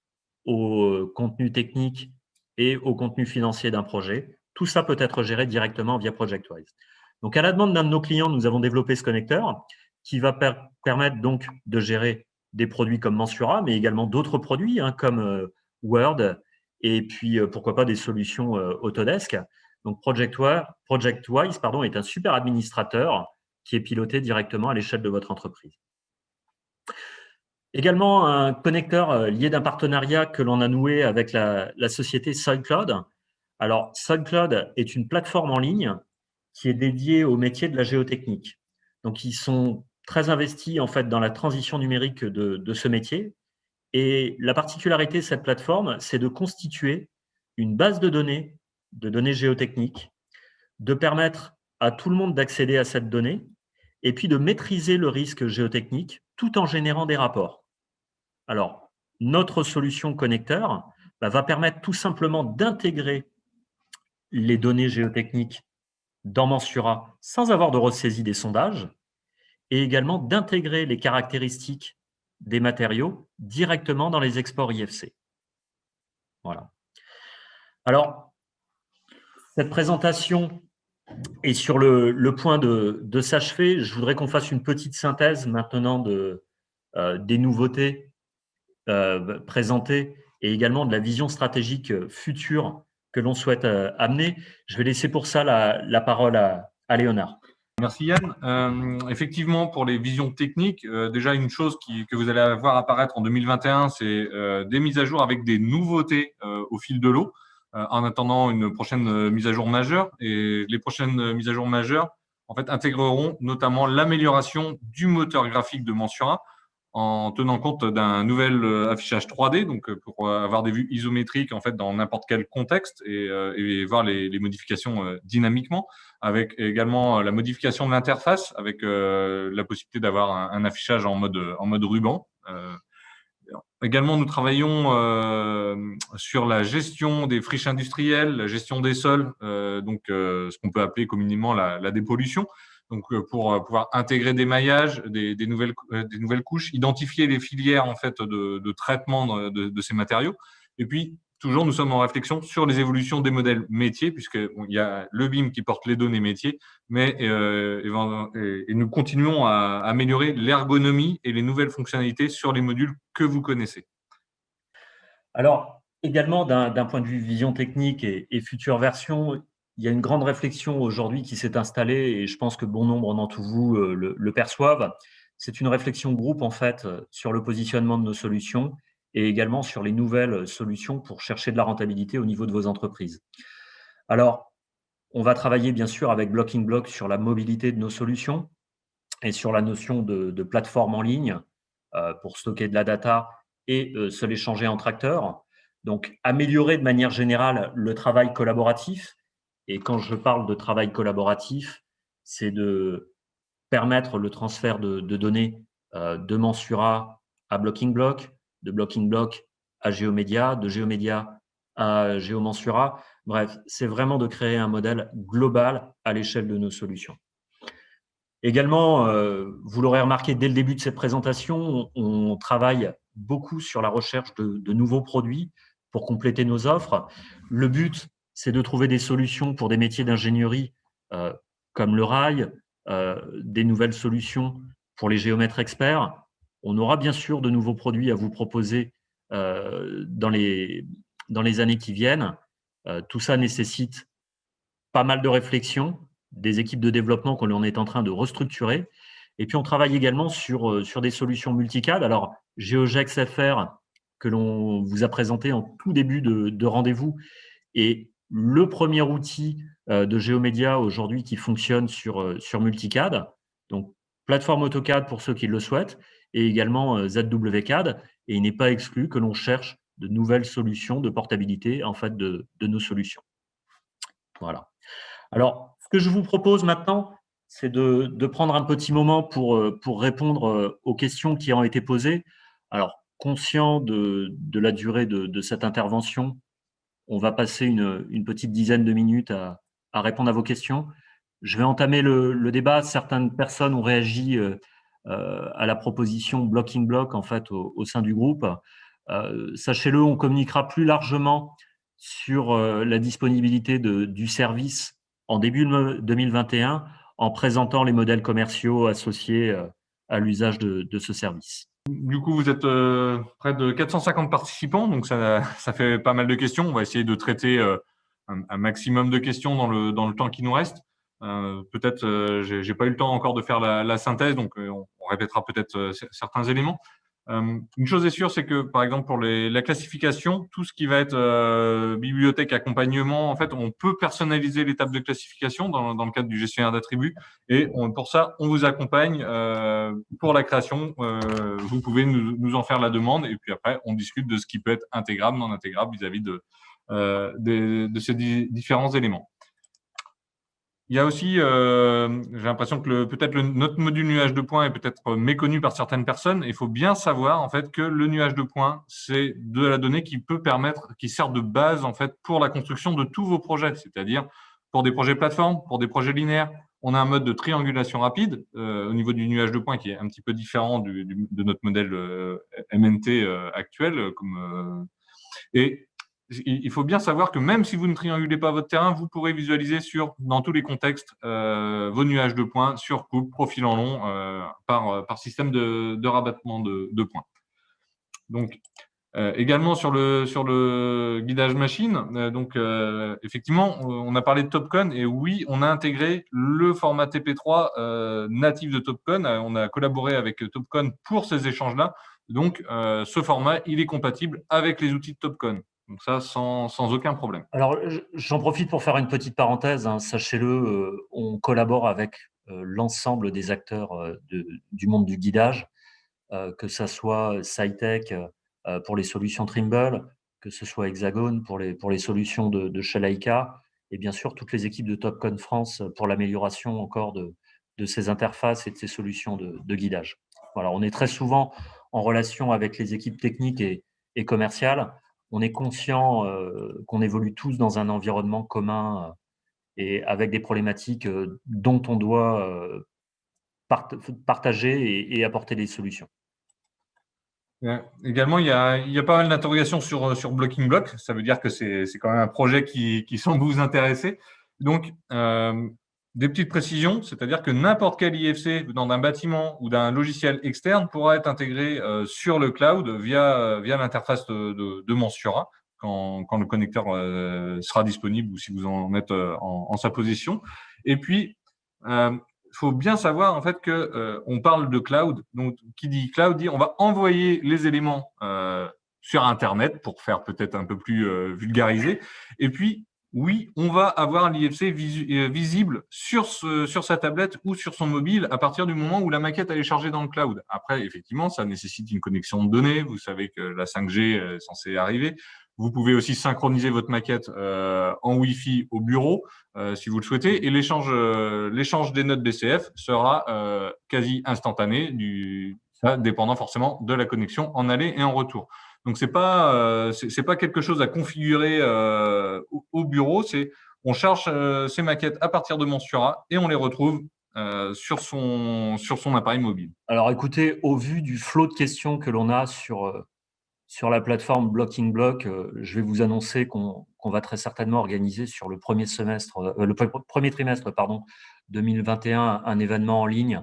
au contenu technique et au contenu financier d'un projet? Tout ça peut être géré directement via ProjectWise. Donc, à la demande d'un de nos clients, nous avons développé ce connecteur qui va permettre donc de gérer des produits comme Mensura, mais également d'autres produits comme Word et puis pourquoi pas des solutions Autodesk. Donc ProjectWise est un super administrateur qui est piloté directement à l'échelle de votre entreprise. Également un connecteur lié d'un partenariat que l'on a noué avec la société SolidCloud. Alors SolidCloud est une plateforme en ligne qui est dédiée au métier de la géotechnique. Donc ils sont très investis en fait dans la transition numérique de ce métier. Et la particularité de cette plateforme, c'est de constituer une base de données géotechniques, de permettre à tout le monde d'accéder à cette donnée et puis de maîtriser le risque géotechnique tout en générant des rapports. Alors, notre solution connecteur va permettre tout simplement d'intégrer les données géotechniques dans Mensura sans avoir de ressaisie des sondages et également d'intégrer les caractéristiques des matériaux directement dans les exports IFC. Voilà. Alors, cette présentation est sur le point de s'achever. Je voudrais qu'on fasse une petite synthèse maintenant des nouveautés présentées et également de la vision stratégique future que l'on souhaite amener. Je vais laisser pour ça la parole à Léonard. Merci Yann. Effectivement, pour les visions techniques, déjà une chose que vous allez voir apparaître en 2021, c'est des mises à jour avec des nouveautés au fil de l'eau, en attendant une prochaine mise à jour majeure. Et les prochaines mises à jour majeures, en fait, intégreront notamment l'amélioration du moteur graphique de Mensura en tenant compte d'un nouvel affichage 3D, donc pour avoir des vues isométriques en fait dans n'importe quel contexte et voir les modifications dynamiquement, avec également la modification de l'interface, avec la possibilité d'avoir un affichage en mode ruban. Également, nous travaillons sur la gestion des friches industrielles, la gestion des sols, ce qu'on peut appeler communément la dépollution. Donc, pour pouvoir intégrer des maillages, des nouvelles couches, identifier les filières en fait de traitement de ces matériaux. Et puis, toujours, nous sommes en réflexion sur les évolutions des modèles métiers, puisqu'il y a le BIM qui porte les données métiers, mais et nous continuons à améliorer l'ergonomie et les nouvelles fonctionnalités sur les modules que vous connaissez. Alors, également, d'un point de vue vision technique et future version, il y a une grande réflexion aujourd'hui qui s'est installée et je pense que bon nombre d'entre vous le perçoivent. C'est une réflexion groupe, en fait, sur le positionnement de nos solutions et également sur les nouvelles solutions pour chercher de la rentabilité au niveau de vos entreprises. Alors, on va travailler bien sûr avec Blocking Block sur la mobilité de nos solutions et sur la notion de plateforme en ligne pour stocker de la data et se l'échanger entre acteurs. Donc, améliorer de manière générale le travail collaboratif. Et quand je parle de travail collaboratif, c'est de permettre le transfert de données de Mensura à Blocking Block, de Blocking Block à Geomedia, de Geomedia à Geomensura. Bref, c'est vraiment de créer un modèle global à l'échelle de nos solutions. Également, vous l'aurez remarqué dès le début de cette présentation, on travaille beaucoup sur la recherche de nouveaux produits pour compléter nos offres. Le but, c'est de trouver des solutions pour des métiers d'ingénierie comme le rail, des nouvelles solutions pour les géomètres experts. On aura bien sûr de nouveaux produits à vous proposer dans les années qui viennent. Tout ça nécessite pas mal de réflexion, des équipes de développement qu'on est en train de restructurer. Et puis, on travaille également sur des solutions multicad. Alors, GeoGex FR, que l'on vous a présenté en tout début de rendez-vous, est le premier outil de GeoMedia aujourd'hui qui fonctionne sur multicad. Donc, plateforme AutoCAD pour ceux qui le souhaitent, et également ZWCAD. Et il n'est pas exclu que l'on cherche de nouvelles solutions de portabilité en fait de nos solutions. Voilà. Alors, ce que je vous propose maintenant, c'est de prendre un petit moment pour répondre aux questions qui ont été posées. Alors, conscient de la durée de cette intervention, on va passer une petite dizaine de minutes à répondre à vos questions. Je vais entamer le débat. Certaines personnes ont réagi à la proposition Blocking Block en fait, au sein du groupe. Sachez-le, on communiquera plus largement sur la disponibilité du service en début 2021 en présentant les modèles commerciaux associés à l'usage de ce service. Du coup, vous êtes près de 450 participants, donc ça fait pas mal de questions. On va essayer de traiter un maximum de questions dans le temps qui nous reste. Peut-être, j'ai pas eu le temps encore de faire la synthèse, donc on répétera peut-être certains éléments. Une chose est sûre, c'est que par exemple pour la classification, tout ce qui va être bibliothèque, accompagnement, en fait, on peut personnaliser l'étape de classification dans le cadre du gestionnaire d'attributs. Et pour ça, on vous accompagne pour la création. Vous pouvez nous en faire la demande et puis après, on discute de ce qui peut être intégrable, non intégrable vis-à-vis de ces différents éléments. Il y a aussi, j'ai l'impression que peut-être notre module nuage de points est peut-être méconnu par certaines personnes. Il faut bien savoir en fait que le nuage de points, c'est de la donnée qui sert de base en fait pour la construction de tous vos projets, c'est-à-dire pour des projets plateformes, pour des projets linéaires. On a un mode de triangulation rapide au niveau du nuage de points qui est un petit peu différent de notre modèle MNT actuel, et il faut bien savoir que même si vous ne triangulez pas votre terrain, vous pourrez visualiser dans tous les contextes vos nuages de points sur coupe, profil en long, par système de rabattement de points. Donc, également sur le guidage machine, effectivement, on a parlé de TopCon et oui, on a intégré le format TP3 natif de TopCon. On a collaboré avec TopCon pour ces échanges-là. Donc, ce format, il est compatible avec les outils de TopCon. Donc ça, sans aucun problème. Alors, j'en profite pour faire une petite parenthèse. Hein. Sachez-le, on collabore avec l'ensemble des acteurs du monde du guidage, que ce soit SciTech pour les solutions Trimble, que ce soit Hexagon pour les solutions de chez Leica, et bien sûr toutes les équipes de TopCon France pour l'amélioration encore de ces interfaces et de ces solutions de guidage. Voilà, on est très souvent en relation avec les équipes techniques et commerciales. On est conscient qu'on évolue tous dans un environnement commun et avec des problématiques dont on doit partager et apporter des solutions. Également, il y a pas mal d'interrogations sur Blocking Block. Ça veut dire que c'est quand même un projet qui semble vous intéresser. Donc, des petites précisions, c'est-à-dire que n'importe quel IFC dans un bâtiment ou d'un logiciel externe pourra être intégré sur le cloud via l'interface de Mensura quand le connecteur sera disponible ou si vous en êtes en sa possession. Et puis, faut bien savoir en fait que on parle de cloud. Donc, qui dit cloud dit on va envoyer les éléments sur Internet pour faire peut-être un peu plus vulgarisé. Et puis, oui, on va avoir l'IFC visible sur sa tablette ou sur son mobile à partir du moment où la maquette elle est chargée dans le cloud. Après, effectivement, ça nécessite une connexion de données. Vous savez que la 5G est censée arriver. Vous pouvez aussi synchroniser votre maquette en Wi-Fi au bureau si vous le souhaitez. Et l'échange des notes BCF sera quasi instantané, ça dépendant forcément de la connexion en aller et en retour. Donc c'est pas quelque chose à configurer au bureau. On charge ces maquettes à partir de Mensura et on les retrouve sur son appareil mobile. Alors écoutez, au vu du flot de questions que l'on a sur la plateforme Blocking Block, je vais vous annoncer qu'on va très certainement organiser sur le premier trimestre, 2021, un événement en ligne.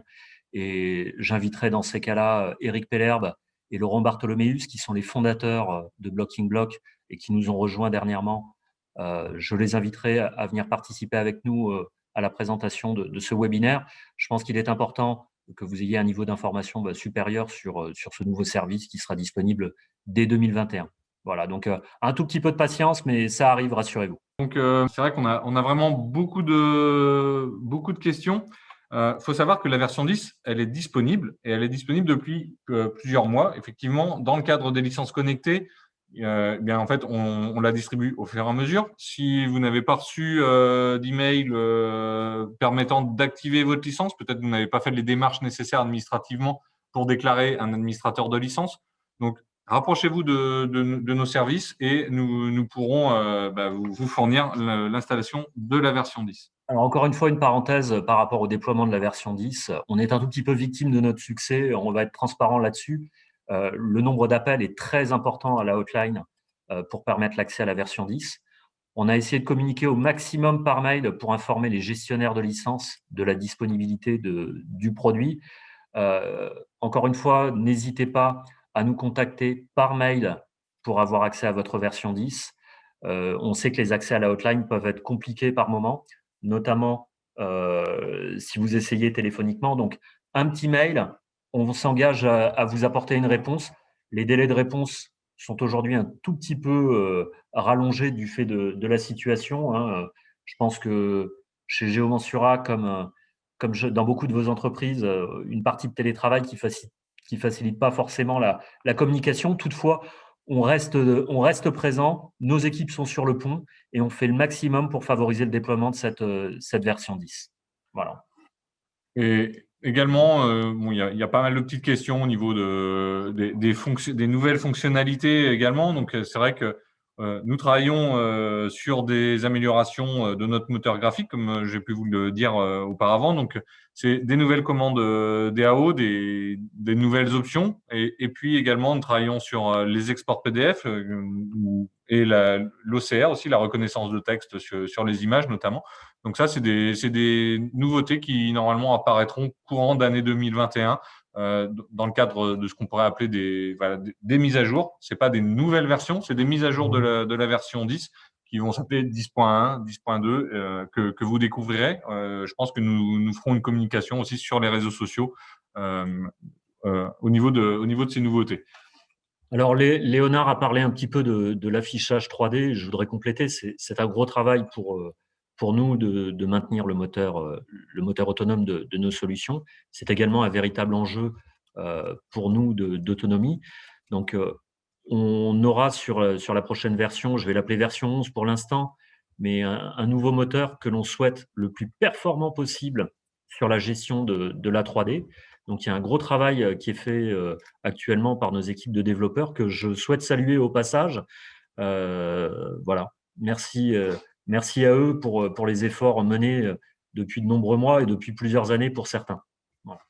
Et j'inviterai dans ces cas-là Éric Pellerbe et Laurent Bartholoméus, qui sont les fondateurs de Blocking Block et qui nous ont rejoints dernièrement. Je les inviterai à venir participer avec nous à la présentation de ce webinaire. Je pense qu'il est important que vous ayez un niveau d'information supérieur sur ce nouveau service qui sera disponible dès 2021. Voilà, donc un tout petit peu de patience, mais ça arrive, rassurez-vous. Donc, c'est vrai qu'on a vraiment beaucoup de questions. Faut savoir que la version 10, elle est disponible et elle est disponible depuis plusieurs mois. Effectivement, dans le cadre des licences connectées, bien en fait, on la distribue au fur et à mesure. Si vous n'avez pas reçu d'email permettant d'activer votre licence, peut-être que vous n'avez pas fait les démarches nécessaires administrativement pour déclarer un administrateur de licence. Donc, rapprochez-vous de nos services et nous pourrons vous fournir l'installation de la version 10. Alors encore une fois, une parenthèse par rapport au déploiement de la version 10. On est un tout petit peu victime de notre succès, on va être transparent là-dessus. Le nombre d'appels est très important à la hotline pour permettre l'accès à la version 10. On a essayé de communiquer au maximum par mail pour informer les gestionnaires de licences de la disponibilité du produit. Encore une fois, n'hésitez pas à nous contacter par mail pour avoir accès à votre version 10. On sait que les accès à la hotline peuvent être compliqués par moment, notamment si vous essayez téléphoniquement. Donc, un petit mail, on s'engage à vous apporter une réponse. Les délais de réponse sont aujourd'hui un tout petit peu rallongés du fait de la situation, hein. Je pense que chez Geomensura, comme dans beaucoup de vos entreprises, une partie de télétravail qui facilite pas forcément la communication. Toutefois, on reste présent, nos équipes sont sur le pont et on fait le maximum pour favoriser le déploiement de cette version 10. Voilà. Et également, il y a pas mal de petites questions au niveau des nouvelles fonctionnalités également. Donc, c'est vrai que nous travaillons sur des améliorations de notre moteur graphique, comme j'ai pu vous le dire auparavant. Donc, c'est des nouvelles commandes DAO, des nouvelles options. Et puis également, nous travaillons sur les exports PDF et l'OCR aussi, la reconnaissance de texte sur les images notamment. Donc ça, c'est des nouveautés qui normalement apparaîtront courant d'année 2021 dans le cadre de ce qu'on pourrait appeler des mises à jour. C'est pas des nouvelles versions, c'est des mises à jour de la version 10 qui vont s'appeler 10.1, 10.2 que vous découvrirez. Je pense que nous ferons une communication aussi sur les réseaux sociaux au niveau de ces nouveautés. Alors, Léonard a parlé un petit peu de l'affichage 3D. Je voudrais compléter. C'est un gros travail pour nous de maintenir le moteur autonome de nos solutions. C'est également un véritable enjeu pour nous d'autonomie. Donc, on aura sur la prochaine version, je vais l'appeler version 11 pour l'instant, mais un nouveau moteur que l'on souhaite le plus performant possible sur la gestion de la 3D. Donc, il y a un gros travail qui est fait actuellement par nos équipes de développeurs que je souhaite saluer au passage. Voilà. Merci à eux pour les efforts menés depuis de nombreux mois et depuis plusieurs années pour certains. Voilà.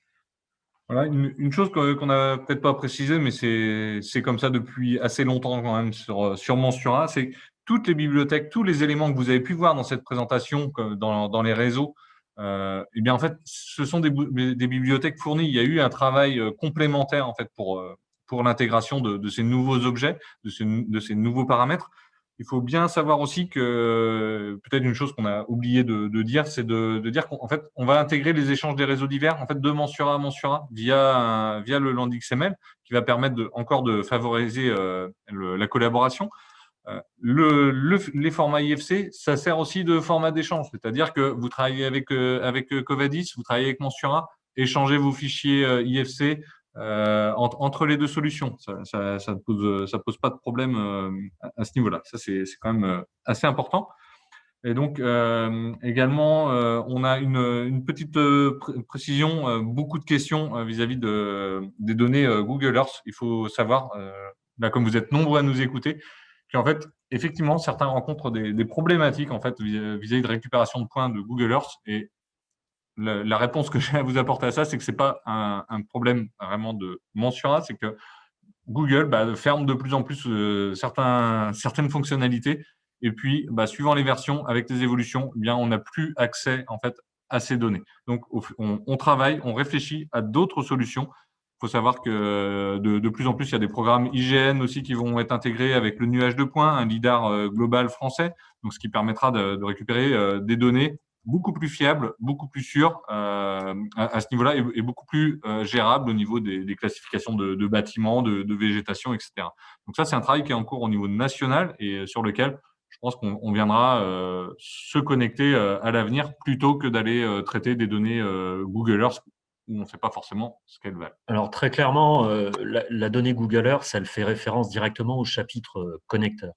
Voilà, une chose qu'on n'a peut-être pas précisé, mais c'est comme ça depuis assez longtemps quand même sur Mensura, c'est que toutes les bibliothèques, tous les éléments que vous avez pu voir dans cette présentation, comme dans les réseaux, eh bien en fait, ce sont des bibliothèques fournies. Il y a eu un travail complémentaire en fait pour l'intégration de ces nouveaux objets, de ces nouveaux paramètres. Il faut bien savoir aussi que peut-être une chose qu'on a oublié de dire, c'est de dire qu'en fait, on va intégrer les échanges des réseaux divers en fait de Mensura à Mensura via le land XML qui va permettre encore de favoriser la collaboration. Les formats IFC, ça sert aussi de format d'échange, c'est-à-dire que vous travaillez avec Covadis, vous travaillez avec Mensura, échangez vos fichiers IFC entre les deux solutions. Ça pose pas de problème à ce niveau-là. Ça, c'est quand même assez important. Et donc, également, on a une petite précision, beaucoup de questions vis-à-vis des données Google Earth. Il faut savoir, là, comme vous êtes nombreux à nous écouter, qu'en fait, effectivement, certains rencontrent des problématiques en fait, vis-à-vis de récupération de points de Google Earth. Et la réponse que j'ai à vous apporter à ça, c'est que ce n'est pas un problème vraiment de Mensura, c'est que Google ferme de plus en plus certaines fonctionnalités. Et puis, suivant les versions, avec les évolutions, eh bien, on n'a plus accès en fait à ces données. Donc, on travaille, on réfléchit à d'autres solutions. Il faut savoir que de plus en plus, il y a des programmes IGN aussi qui vont être intégrés avec le nuage de points, un lidar global français, donc ce qui permettra de récupérer des données beaucoup plus fiable, beaucoup plus sûr à ce niveau-là et beaucoup plus gérable au niveau des classifications de bâtiments, de végétation, etc. Donc ça, c'est un travail qui est en cours au niveau national et sur lequel je pense qu'on viendra se connecter à l'avenir plutôt que d'aller traiter des données Google Earth où on ne sait pas forcément ce qu'elles valent. Alors très clairement, la donnée Google Earth, elle fait référence directement au chapitre connecteurs.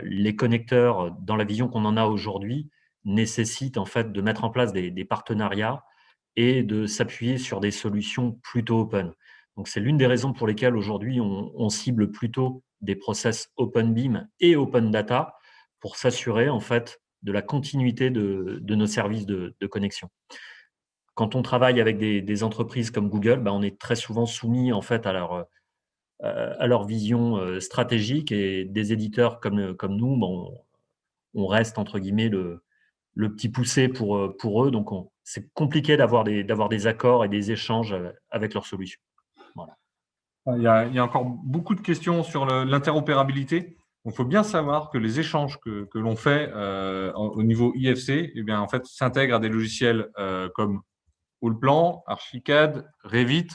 Les connecteurs, dans la vision qu'on en a aujourd'hui, nécessitent en fait de mettre en place des partenariats et de s'appuyer sur des solutions plutôt open. Donc c'est l'une des raisons pour lesquelles aujourd'hui on cible plutôt des process OpenBeam et Open Data pour s'assurer en fait de la continuité de nos services de connexion. Quand on travaille avec des entreprises comme Google, on est très souvent soumis en fait à leur vision stratégique et des éditeurs comme nous, on reste entre guillemets le petit poussé pour eux. Donc, c'est compliqué d'avoir des accords et des échanges avec leurs solutions. Voilà. Il y a encore beaucoup de questions sur l'interopérabilité. Il faut bien savoir que les échanges que l'on fait au niveau IFC, eh bien, en fait, s'intègrent à des logiciels comme Allplan, Archicad, Revit.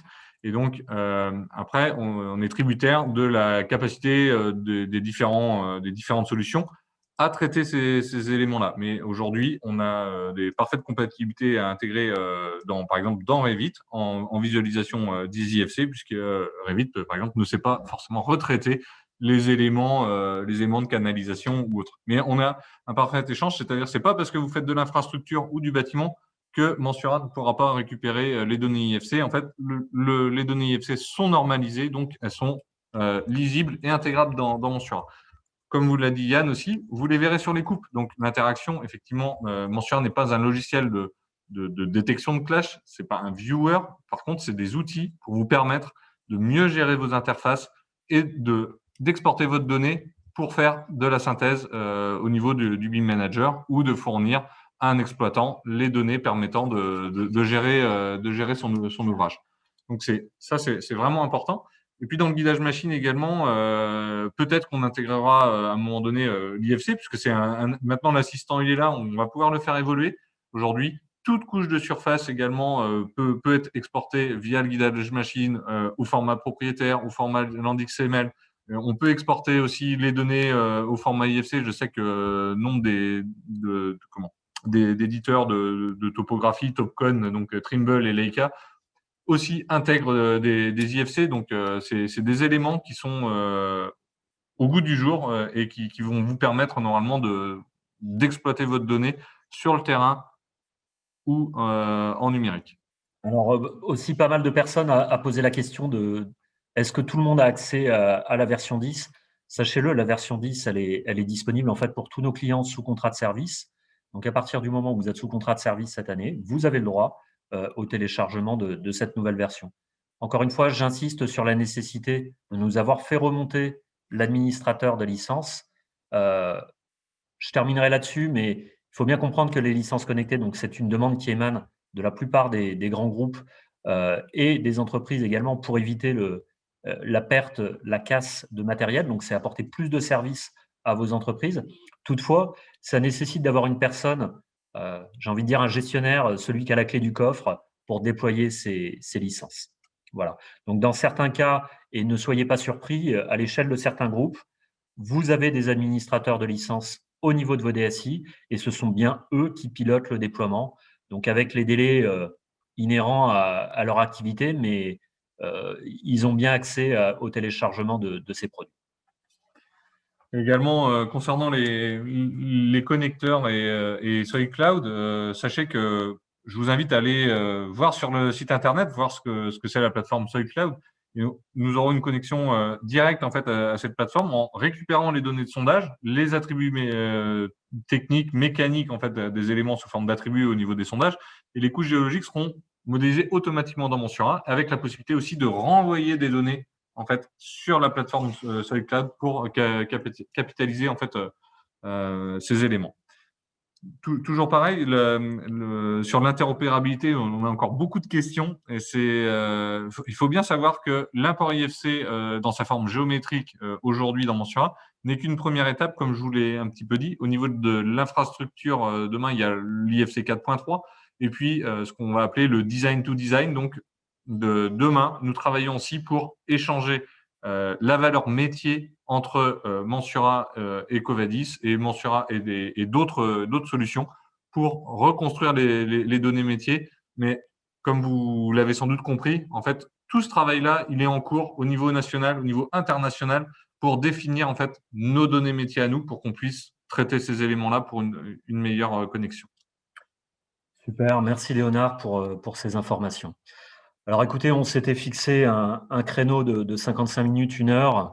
Et donc, après, on est tributaire de la capacité des différentes solutions à traiter ces éléments-là. Mais aujourd'hui, on a des parfaites compatibilités à intégrer, par exemple, dans Revit, en visualisation des IFC, puisque Revit, par exemple, ne sait pas forcément retraiter les éléments de canalisation ou autres. Mais on a un parfait échange, c'est-à-dire c'est pas parce que vous faites de l'infrastructure ou du bâtiment que Mensura ne pourra pas récupérer les données IFC. En fait, les données IFC sont normalisées, donc elles sont lisibles et intégrables dans Mensura. Comme vous l'a dit Yann aussi, vous les verrez sur les coupes. Donc l'interaction, effectivement, Mensura n'est pas un logiciel de détection de clash, c'est pas un viewer. Par contre, c'est des outils pour vous permettre de mieux gérer vos interfaces et d'exporter votre donnée pour faire de la synthèse au niveau du BIM Manager ou de fournir à un exploitant les données permettant de gérer son ouvrage. Donc c'est vraiment important. Et puis dans le guidage machine également, peut-être qu'on intégrera à un moment donné l'IFC, puisque c'est maintenant l'assistant il est là, on va pouvoir le faire évoluer. Aujourd'hui, toute couche de surface également peut être exportée via le guidage machine au format propriétaire, au format LandXML. On peut exporter aussi les données au format IFC. Je sais que nombre d'éditeurs de topographie, Topcon, donc Trimble et Leica, aussi intègrent des IFC. Donc, c'est des éléments qui sont au goût du jour et qui vont vous permettre normalement d'exploiter votre donnée sur le terrain ou en numérique. Alors, aussi pas mal de personnes a posé la question de est-ce que tout le monde a accès à la version 10? Sachez-le, la version 10, elle est disponible en fait pour tous nos clients sous contrat de service. Donc, à partir du moment où vous êtes sous contrat de service cette année, vous avez le droit au téléchargement de cette nouvelle version. Encore une fois, j'insiste sur la nécessité de nous avoir fait remonter l'administrateur de licence. Je terminerai là-dessus, mais il faut bien comprendre que les licences connectées, donc c'est une demande qui émane de la plupart des grands groupes et des entreprises également pour éviter la perte, la casse de matériel. Donc, c'est apporter plus de services à vos entreprises. Toutefois, ça nécessite d'avoir une personne, j'ai envie de dire un gestionnaire, celui qui a la clé du coffre pour déployer ces licences. Voilà. Donc, dans certains cas, et ne soyez pas surpris, à l'échelle de certains groupes, vous avez des administrateurs de licences au niveau de vos DSI et ce sont bien eux qui pilotent le déploiement. Donc, avec les délais inhérents à leur activité, mais ils ont bien accès au téléchargement de ces produits. Également, concernant les connecteurs et Solid Cloud, sachez que je vous invite à aller voir sur le site internet, voir ce que c'est la plateforme Solid Cloud. Et nous aurons une connexion directe en fait à cette plateforme en récupérant les données de sondage, les attributs techniques, mécaniques en fait des éléments sous forme d'attributs au niveau des sondages, et les couches géologiques seront modélisées automatiquement dans Monsura, avec la possibilité aussi de renvoyer des données en fait sur la plateforme Solid Cloud pour capitaliser en fait ces éléments. Toujours pareil, sur l'interopérabilité, on a encore beaucoup de questions. Et il faut bien savoir que l'import IFC dans sa forme géométrique aujourd'hui dans Monsura n'est qu'une première étape, comme je vous l'ai un petit peu dit. Au niveau de l'infrastructure, demain, il y a l'IFC 4.3 et puis ce qu'on va appeler le design to design. Donc, demain, nous travaillons aussi pour échanger la valeur métier entre Monsura et Covadis et Monsura et d'autres solutions pour reconstruire les données métiers. Mais comme vous l'avez sans doute compris, en fait, tout ce travail-là, il est en cours au niveau national, au niveau international, pour définir en fait nos données métiers à nous, pour qu'on puisse traiter ces éléments-là pour une meilleure connexion. Super, merci Léonard pour ces informations. Alors écoutez, on s'était fixé un créneau de 55 minutes, 1 heure.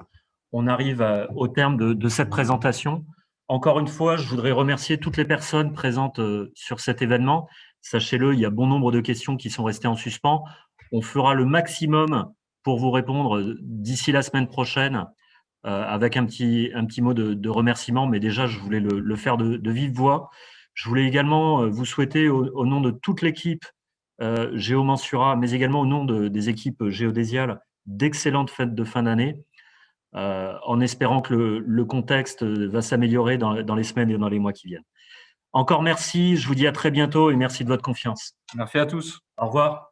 On arrive au terme de cette présentation. Encore une fois, je voudrais remercier toutes les personnes présentes sur cet événement. Sachez-le, il y a bon nombre de questions qui sont restées en suspens. On fera le maximum pour vous répondre d'ici la semaine prochaine avec un petit mot de remerciement, mais déjà, je voulais le faire de vive voix. Je voulais également vous souhaiter, au nom de toute l'équipe Géomensura, mais également au nom des équipes géodésiales, d'excellentes fêtes de fin d'année, en espérant que le contexte va s'améliorer dans les semaines et dans les mois qui viennent. Encore merci, je vous dis à très bientôt et merci de votre confiance. Merci à tous. Au revoir.